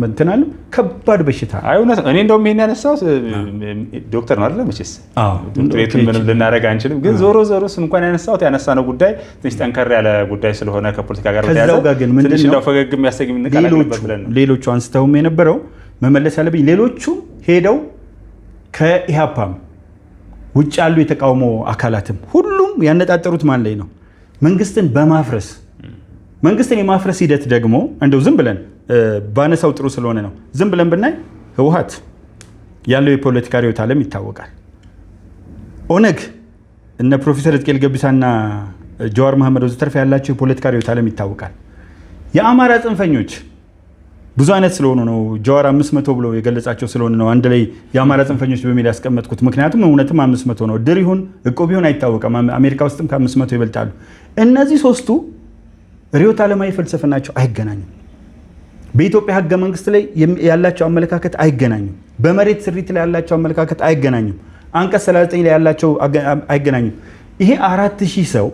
እንትን አለ ከባድ በሽታ እውነት። እኔ እንደውም ይሄን ያነሳሁት ዶክተር ነው አይደል? መቼስ ዶክተሬትን ምንም ልናደርግ አንችልም። ግን ዞሮ እንኳን ያነሳነው ጉዳይ ትንሽ ጠንከር ያለ ጉዳይ ስለሆነ ከፖለቲካ ጋር በተያያዘ ትንሽ እንደው ፈገግ የሚያሰኝ እንቀላቀልበት ብለን ነው ሌሎቹ አንስተው የነበረው መመለስ ያለብኝ ሌሎቹ ሄደው ከኢህአፓም ውጭ ያሉ የተቃውሞ አካላትም ሁሉም ያነጣጠሩት ማን ላይ ነው? መንግስትን በማፍረስ መንግስትን የማፍረስ ሂደት ደግሞ እንደው ዝም ብለን ባነሳው ጥሩ ስለሆነ ነው። ዝም ብለን ብናይ ህወሓት ያለው የፖለቲካ ርዕዮተ ዓለም ይታወቃል። ኦነግ እነ ፕሮፌሰር ሕዝቅኤል ገቢሳና ጀዋር መሐመድ ወዘተርፈ ያላቸው የፖለቲካ ርዕዮተ ዓለም ይታወቃል። የአማራ ጽንፈኞች ብዙ አይነት ስለሆኑ ነው። ጀዋር 500 ብሎ የገለጻቸው ስለሆነ ነው አንድ ላይ የአማራ ጽንፈኞች በሚል ያስቀመጥኩት። ምክንያቱም እውነትም 500 ነው። ድር ይሁን እቁብ ይሁን አይታወቅም። አሜሪካ ውስጥም ከ500 ይበልጣሉ። እነዚህ ሶስቱ ርዕዮተ ዓለማዊ ፍልስፍናቸው አይገናኙም። በኢትዮጵያ ህገ መንግስት ላይ ያላቸው አመለካከት አይገናኙም። በመሬት ስሪት ላይ ያላቸው አመለካከት አይገናኙም። አንቀጽ 39 ላይ ያላቸው አይገናኙም። ይሄ 4000 ሰው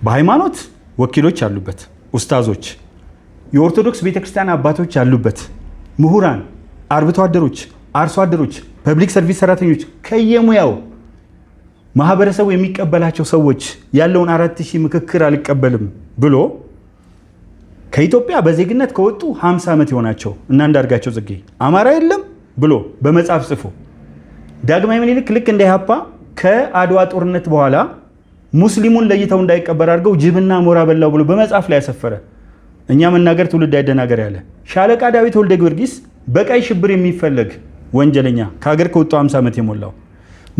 በሃይማኖት ወኪሎች ያሉበት ኡስታዞች፣ የኦርቶዶክስ ቤተክርስቲያን አባቶች ያሉበት ምሁራን፣ አርብቶ አደሮች፣ አርሶ አደሮች፣ ፐብሊክ ሰርቪስ ሰራተኞች ከየሙያው ማህበረሰቡ የሚቀበላቸው ሰዎች ያለውን 4000 ምክክር አልቀበልም ብሎ ከኢትዮጵያ በዜግነት ከወጡ 50 ዓመት ይሆናቸው እና አንዳርጋቸው ጽጌ አማራ የለም ብሎ በመጽሐፍ ጽፎ ዳግማዊ ምኒልክ ልክ እንደ ኢህአፓ ከአድዋ ጦርነት በኋላ ሙስሊሙን ለይተው እንዳይቀበር አድርገው ጅብና ሞራ በላው ብሎ በመጽሐፍ ላይ ያሰፈረ እኛ መናገር ትውልድ አይደናገር ያለ ሻለቃ ዳዊት ወልደ ጊዮርጊስ በቀይ ሽብር የሚፈለግ ወንጀለኛ ከሀገር ከወጡ 50 ዓመት የሞላው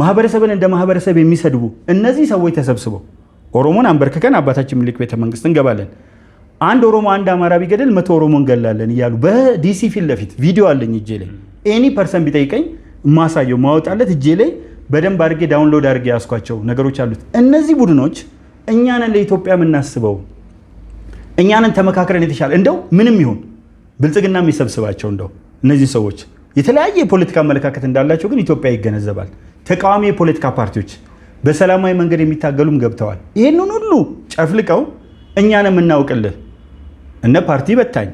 ማህበረሰብን እንደ ማህበረሰብ የሚሰድቡ እነዚህ ሰዎች ተሰብስበው ኦሮሞን አንበርክከን አባታችን ምኒልክ ቤተ መንግስት እንገባለን፣ አንድ ኦሮሞ አንድ አማራ ቢገድል 100 ኦሮሞ እንገላለን እያሉ በዲሲ ፊት ለፊት ቪዲዮ አለኝ እጄ ላይ ኤኒ ፐርሰን ቢጠይቀኝ ማሳየው ማወጣለት እጄ ላይ በደንብ አድርጌ ዳውንሎድ አድርጌ ያስኳቸው ነገሮች አሉት። እነዚህ ቡድኖች እኛንን ለኢትዮጵያ የምናስበው እኛንን ተመካክረን የተሻለ እንደው ምንም ይሁን ብልጽግና የሚሰብስባቸው እንደው እነዚህ ሰዎች የተለያየ የፖለቲካ አመለካከት እንዳላቸው ግን ኢትዮጵያ ይገነዘባል። ተቃዋሚ የፖለቲካ ፓርቲዎች በሰላማዊ መንገድ የሚታገሉም ገብተዋል። ይህንን ሁሉ ጨፍልቀው እኛን የምናውቅልህ እነ ፓርቲ በታኝ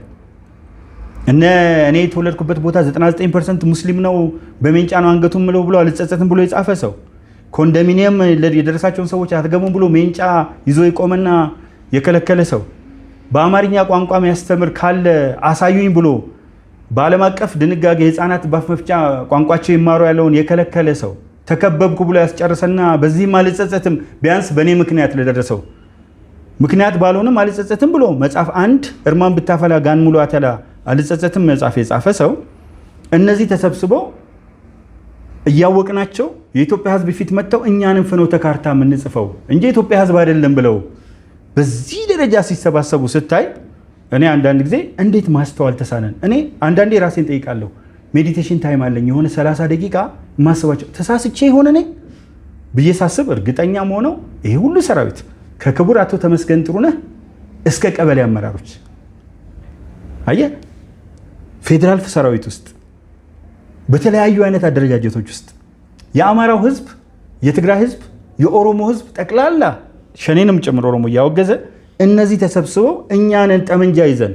እነ እኔ የተወለድኩበት ቦታ 99% ሙስሊም ነው በሜንጫ ነው አንገቱን ምለው ብሎ አልጸጸትም ብሎ የጻፈ ሰው ኮንዶሚኒየም የደረሳቸውን ሰዎች አትገቡም ብሎ ሜንጫ ይዞ የቆመና የከለከለ ሰው በአማርኛ ቋንቋ የሚያስተምር ካለ አሳዩኝ ብሎ በዓለም አቀፍ ድንጋጌ ህፃናት ባፍ መፍቻ ቋንቋቸው ይማሩ ያለውን የከለከለ ሰው ተከበብኩ ብሎ ያስጨርሰና በዚህም አልጸጸትም ቢያንስ በእኔ ምክንያት ለደረሰው ምክንያት ባልሆነም አልጸጸትም ብሎ መጽሐፍ አንድ እርማን ብታፈላ ጋን ሙሉ አተላ አልጸጸትም መጽሐፍ የጻፈ ሰው እነዚህ ተሰብስበው እያወቅናቸው የኢትዮጵያ ህዝብ ፊት መጥተው እኛንም ፍኖተ ካርታ የምንጽፈው እንጂ የኢትዮጵያ ህዝብ አይደለም ብለው በዚህ ደረጃ ሲሰባሰቡ ስታይ እኔ አንዳንድ ጊዜ እንዴት ማስተዋል ተሳነን። እኔ አንዳንዴ ራሴን ጠይቃለሁ። ሜዲቴሽን ታይም አለኝ የሆነ 30 ደቂቃ ማስባቸው ተሳስቼ ይሆን እኔ ብዬ ሳስብ እርግጠኛም ሆነው ይሄ ሁሉ ሰራዊት ከክቡር አቶ ተመስገን ጥሩነህ እስከ ቀበሌ አመራሮች አየህ ፌዴራል ሰራዊት ውስጥ በተለያዩ አይነት አደረጃጀቶች ውስጥ የአማራው ህዝብ፣ የትግራይ ህዝብ፣ የኦሮሞ ህዝብ ጠቅላላ ሸኔንም ጨምሮ ኦሮሞ እያወገዘ እነዚህ ተሰብስበው እኛንን ጠመንጃ ይዘን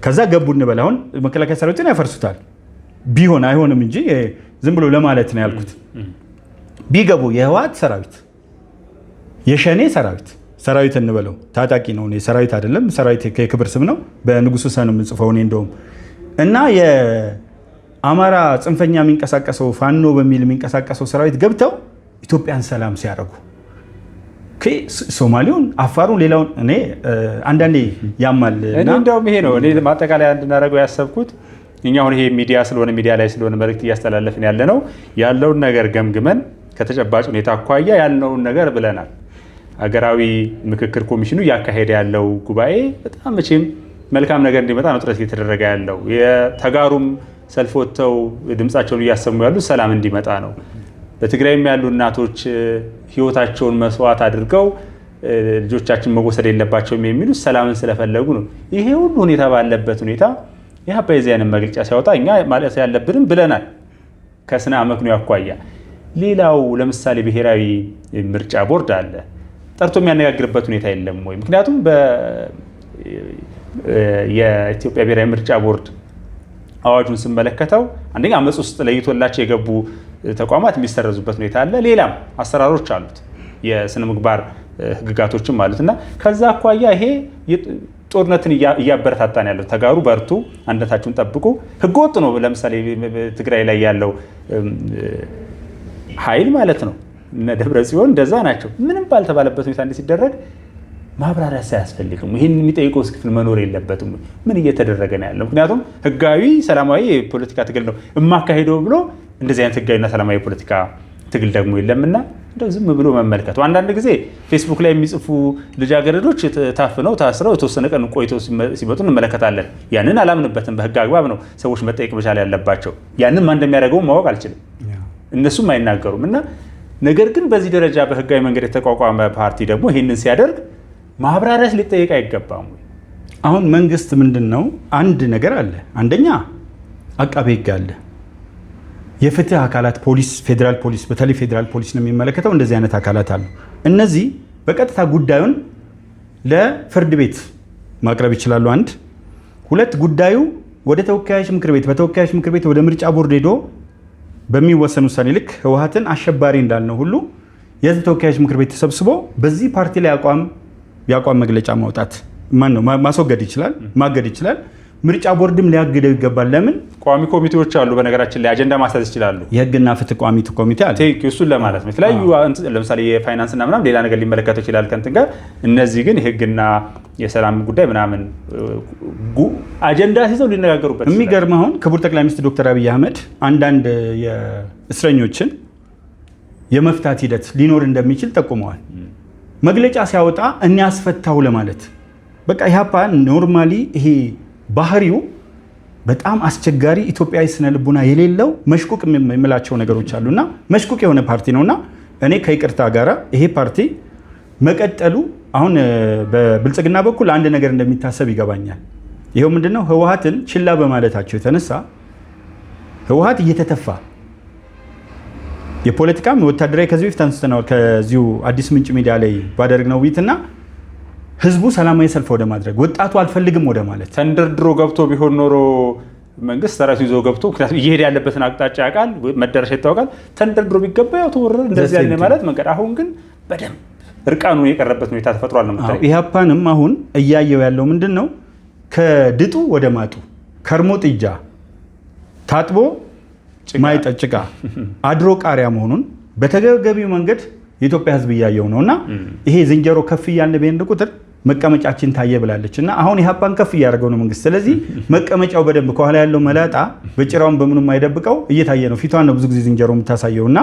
ከዛ ገቡ እንበል። አሁን መከላከያ ሰራዊትን ያፈርሱታል ቢሆን አይሆንም እንጂ ዝም ብሎ ለማለት ነው ያልኩት። ቢገቡ የህወሓት ሰራዊት የሸኔ ሰራዊት እንበለው ታጣቂ ነው። እኔ ሰራዊት አይደለም፣ ሰራዊት የክብር ስም ነው። በንጉሱ ሰን የምንጽፈው እኔ እንደውም እና የአማራ ጽንፈኛ የሚንቀሳቀሰው ፋኖ በሚል የሚንቀሳቀሰው ሰራዊት ገብተው ኢትዮጵያን ሰላም ሲያደርጉ ሶማሌውን፣ አፋሩን፣ ሌላውን እኔ አንዳንዴ ያማል። እኔ እንደውም ይሄ ነው እኔ ማጠቃለያ እንድናደርገው ያሰብኩት። እኛ አሁን ይሄ ሚዲያ ስለሆነ ሚዲያ ላይ ስለሆነ መልእክት እያስተላለፍን ያለ ነው ያለውን ነገር ገምግመን ከተጨባጭ ሁኔታ አኳያ ያለውን ነገር ብለናል። ሀገራዊ ምክክር ኮሚሽኑ እያካሄደ ያለው ጉባኤ በጣም መቼም መልካም ነገር እንዲመጣ ነው ጥረት እየተደረገ ያለው። የተጋሩም ሰልፍ ወጥተው ድምፃቸውን እያሰሙ ያሉ ሰላም እንዲመጣ ነው። በትግራይም ያሉ እናቶች ህይወታቸውን መስዋዕት አድርገው ልጆቻችን መወሰድ የለባቸውም የሚሉት ሰላምን ስለፈለጉ ነው። ይሄ ሁሉ ሁኔታ ባለበት ሁኔታ ኢህአፓ የዚህ አይነት መግለጫ ሲያወጣ እኛ ማለት ያለብንም ብለናል ከስነ አመክንዮ አኳያ። ሌላው ለምሳሌ ብሔራዊ ምርጫ ቦርድ አለ፣ ጠርቶ የሚያነጋግርበት ሁኔታ የለም ወይ? ምክንያቱም የኢትዮጵያ ብሔራዊ ምርጫ ቦርድ አዋጁን ስመለከተው አንደኛ አመፅ ውስጥ ለይቶላቸው የገቡ ተቋማት የሚሰረዙበት ሁኔታ አለ። ሌላም አሰራሮች አሉት፣ የስነ ምግባር ህግጋቶችም አሉት እና ከዛ አኳያ ይሄ ጦርነትን እያበረታታን ያለው ተጋሩ፣ በርቱ፣ አንድነታችሁን ጠብቁ። ህገወጥ ነው። ለምሳሌ ትግራይ ላይ ያለው ኃይል ማለት ነው እነ ደብረ ጽዮን እንደዛ ናቸው። ምንም ባልተባለበት ሁኔታ እንዲህ ሲደረግ ማብራሪያ ሳያስፈልግም ይህን የሚጠይቀው ክፍል መኖር የለበትም። ምን እየተደረገ ነው ያለው? ምክንያቱም ህጋዊ ሰላማዊ የፖለቲካ ትግል ነው የማካሄደው ብሎ እንደዚህ አይነት ህጋዊና ሰላማዊ የፖለቲካ ትግል ደግሞ የለምና እንደው ዝም ብሎ መመልከቱ። አንዳንድ ጊዜ ፌስቡክ ላይ የሚጽፉ ልጃገረዶች ታፍነው ታስረው የተወሰነ ቀን ቆይተው ሲመጡ እንመለከታለን። ያንን አላምንበትም። በህግ አግባብ ነው ሰዎች መጠየቅ መቻል ያለባቸው። ያንን ማን እንደሚያደርገው ማወቅ አልችልም፣ እነሱም አይናገሩም። እና ነገር ግን በዚህ ደረጃ በህጋዊ መንገድ የተቋቋመ ፓርቲ ደግሞ ይህንን ሲያደርግ ማብራሪያስ ሊጠየቅ አይገባም? አሁን መንግስት ምንድን ነው አንድ ነገር አለ። አንደኛ አቃቤ ህግ አለ፣ የፍትህ አካላት ፖሊስ፣ ፌዴራል ፖሊስ፣ በተለይ ፌዴራል ፖሊስ ነው የሚመለከተው። እንደዚህ አይነት አካላት አሉ። እነዚህ በቀጥታ ጉዳዩን ለፍርድ ቤት ማቅረብ ይችላሉ። አንድ ሁለት ጉዳዩ ወደ ተወካዮች ምክር ቤት፣ በተወካዮች ምክር ቤት ወደ ምርጫ ቦርድ ሄዶ በሚወሰን ውሳኔ ልክ ህወሓትን አሸባሪ እንዳልነው ሁሉ የህዝብ ተወካዮች ምክር ቤት ተሰብስቦ በዚህ ፓርቲ ላይ የአቋም መግለጫ ማውጣት ማስወገድ ይችላል፣ ማገድ ይችላል። ምርጫ ቦርድም ሊያግደው ይገባል። ለምን? ቋሚ ኮሚቴዎች አሉ። በነገራችን ላይ አጀንዳ ማሳዝ ይችላሉ። የህግና ፍትህ ቋሚ ኮሚቴ አለ። እሱን ለማለት ነው። የተለያዩ ለምሳሌ የፋይናንስና ምናምን ሌላ ነገር ሊመለከተው ይችላል ከእንትን ጋር። እነዚህ ግን የህግና የሰላም ጉዳይ ምናምን አጀንዳ ሲይዘው ሊነጋገሩበት። የሚገርም አሁን ክቡር ጠቅላይ ሚኒስትር ዶክተር አብይ አህመድ አንዳንድ የእስረኞችን የመፍታት ሂደት ሊኖር እንደሚችል ጠቁመዋል። መግለጫ ሲያወጣ እኔ ያስፈታው ለማለት በቃ ኢህአፓ ኖርማሊ ይሄ ባህሪው በጣም አስቸጋሪ ኢትዮጵያዊ ስነ ልቡና የሌለው መሽቁቅ የሚላቸው ነገሮች አሉና መሽቁቅ የሆነ ፓርቲ ነውና እኔ ከይቅርታ ጋራ ይሄ ፓርቲ መቀጠሉ አሁን በብልጽግና በኩል አንድ ነገር እንደሚታሰብ ይገባኛል። ይሄው ምንድነው? ህወሓትን ችላ በማለታቸው የተነሳ ህወሓት እየተተፋ የፖለቲካም ወታደራዊ ከዚህ በፊት አንስተናል። ከዚሁ አዲስ ምንጭ ሚዲያ ላይ ባደረግነው ውይይትና ህዝቡ ሰላማዊ ሰልፍ ወደ ማድረግ ወጣቱ አልፈልግም ወደ ማለት ተንደርድሮ ገብቶ ቢሆን ኖሮ መንግስት ሰራዊት ይዞ ገብቶ ምክንያቱም እየሄደ ያለበትን አቅጣጫ ያውቃል፣ መዳረሻ ይታወቃል። ተንደርድሮ ቢገባ ያው ተወረረ እንደዚህ ያለ ማለት መንገድ። አሁን ግን በደንብ እርቃኑ የቀረበት ሁኔታ ተፈጥሯል ነው የምታየው። ኢህአፓንም አሁን እያየው ያለው ምንድን ነው? ከድጡ ወደ ማጡ ከርሞ ጥጃ ታጥቦ ማይጠጭቃ አድሮ ቃሪያ መሆኑን በተገቢው መንገድ የኢትዮጵያ ህዝብ እያየው ነውና ይሄ ዝንጀሮ ከፍ እያለ በእንደ ቁጥር መቀመጫችን ታየ ብላለች እና አሁን ኢህአፓን ከፍ እያደረገው ነው መንግስት። ስለዚህ መቀመጫው በደንብ ከኋላ ያለው መላጣ በጭራውን በምንም አይደብቀው እየታየ ነው። ፊቷን ነው ብዙ ጊዜ ዝንጀሮ የምታሳየውና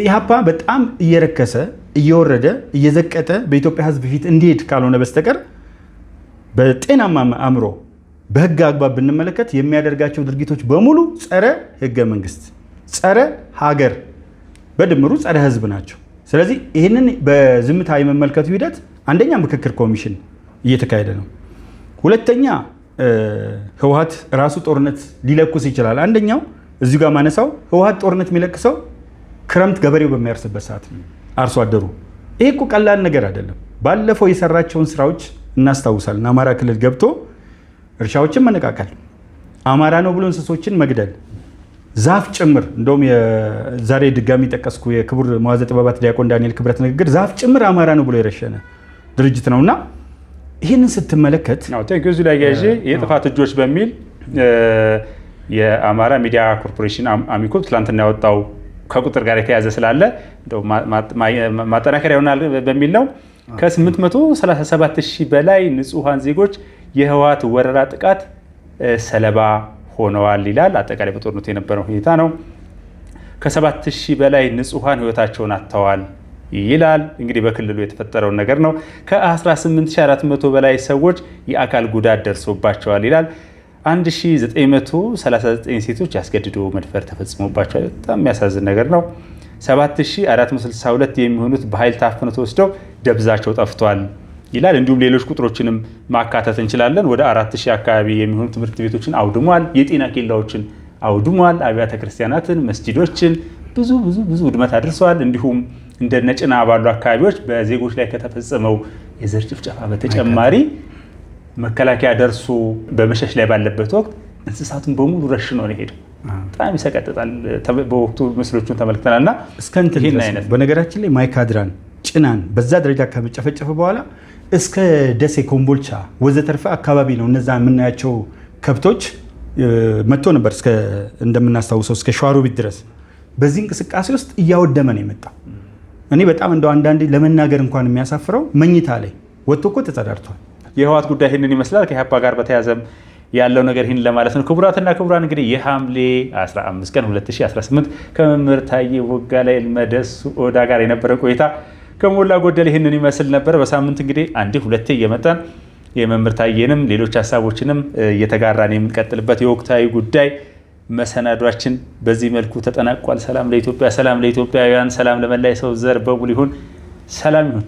ኢህአፓ በጣም እየረከሰ እየወረደ እየዘቀጠ በኢትዮጵያ ህዝብ ፊት እንዲሄድ ካልሆነ በስተቀር በጤናማ አእምሮ በህግ አግባብ ብንመለከት የሚያደርጋቸው ድርጊቶች በሙሉ ጸረ ህገ መንግስት፣ ጸረ ሀገር፣ በድምሩ ጸረ ህዝብ ናቸው። ስለዚህ ይህንን በዝምታ የመመልከቱ ሂደት አንደኛ ምክክር ኮሚሽን እየተካሄደ ነው። ሁለተኛ ህወሓት ራሱ ጦርነት ሊለኩስ ይችላል። አንደኛው እዚሁ ጋር ማነሳው ህወሓት ጦርነት የሚለክሰው ክረምት ገበሬው በሚያርስበት ሰዓት አርሶ አደሩ። ይሄ እኮ ቀላል ነገር አይደለም። ባለፈው የሰራቸውን ስራዎች እናስታውሳለን። አማራ ክልል ገብቶ እርሻዎችን መነቃቀል፣ አማራ ነው ብሎ እንስሶችን መግደል፣ ዛፍ ጭምር እንደውም ዛሬ ድጋሚ ጠቀስኩ የክቡር መዋዘ ጥበባት ዲያቆን ዳንኤል ክብረት ንግግር ዛፍ ጭምር አማራ ነው ብሎ የረሸነ ድርጅት ነውና ይህንን ስትመለከት እዚሁ ላይ ያዤ የጥፋት እጆች በሚል የአማራ ሚዲያ ኮርፖሬሽን አሚኮ ትላንትና ያወጣው ከቁጥር ጋር የተያዘ ስላለ ማጠናከሪያ ይሆናል በሚል ነው። ከ837,000 በላይ ንጹሐን ዜጎች የህወሓት ወረራ ጥቃት ሰለባ ሆነዋል ይላል። አጠቃላይ በጦርነቱ የነበረው ሁኔታ ነው። ከ7,000 በላይ ንጹሐን ህይወታቸውን አጥተዋል ይላል። እንግዲህ በክልሉ የተፈጠረውን ነገር ነው። ከ18,400 በላይ ሰዎች የአካል ጉዳት ደርሶባቸዋል ይላል። 1939 ሴቶች ያስገድዶ መድፈር ተፈጽሞባቸዋል። በጣም የሚያሳዝን ነገር ነው። 7,462 የሚሆኑት በኃይል ታፍነው ተወስደው ደብዛቸው ጠፍቷል ይላል። እንዲሁም ሌሎች ቁጥሮችንም ማካተት እንችላለን። ወደ 4,000 አካባቢ የሚሆኑ ትምህርት ቤቶችን አውድሟል። የጤና ኬላዎችን አውድሟል። አብያተ ክርስቲያናትን፣ መስጂዶችን ብዙ ውድመት አድርሰዋል። እንዲሁም እንደ ነጭና ባሉ አካባቢዎች በዜጎች ላይ ከተፈጸመው የዘር ጭፍጨፋ በተጨማሪ መከላከያ ደርሶ በመሸሽ ላይ ባለበት ወቅት እንስሳቱን በሙሉ ረሽኖ ነው ሄደው። በጣም ይሰቀጥጣል። በወቅቱ ምስሎቹን ተመልክተናልና እስከንትን አይነት በነገራችን ላይ ማይካድራን ጭናን በዛ ደረጃ ከመጨፈጨፈ በኋላ እስከ ደሴ ኮምቦልቻ ወዘተርፈ አካባቢ ነው እነዛ የምናያቸው ከብቶች መጥቶ ነበር እንደምናስታውሰው እስከ ሸዋሮቢት ድረስ በዚህ እንቅስቃሴ ውስጥ እያወደመ ነው የመጣው። እኔ በጣም እንደው አንዳንዴ ለመናገር እንኳን የሚያሳፍረው መኝታ ላይ ወጥቶ እኮ ተጸዳድቷል። የህወሓት ጉዳይ ይህንን ይመስላል። ከኢህአፓ ጋር በተያያዘም ያለው ነገር ይህን ለማለት ነው። ክቡራትና ክቡራን እንግዲህ የሐምሌ 15 ቀን 2018 ከመምህር ታዬ ቦጋለ መደሱ ኦዳ ጋር የነበረ ቆይታ ከሞላ ጎደል ይህንን ይመስል ነበር። በሳምንት እንግዲህ አንዴ ሁለቴ እየመጣን የመምህር ታዬንም ሌሎች ሀሳቦችንም እየተጋራን የምንቀጥልበት የወቅታዊ ጉዳይ መሰናዷችን በዚህ መልኩ ተጠናቋል። ሰላም ለኢትዮጵያ፣ ሰላም ለኢትዮጵያውያን፣ ሰላም ለመላ የሰው ዘር በሙሉ ይሁን። ሰላም ይሁን።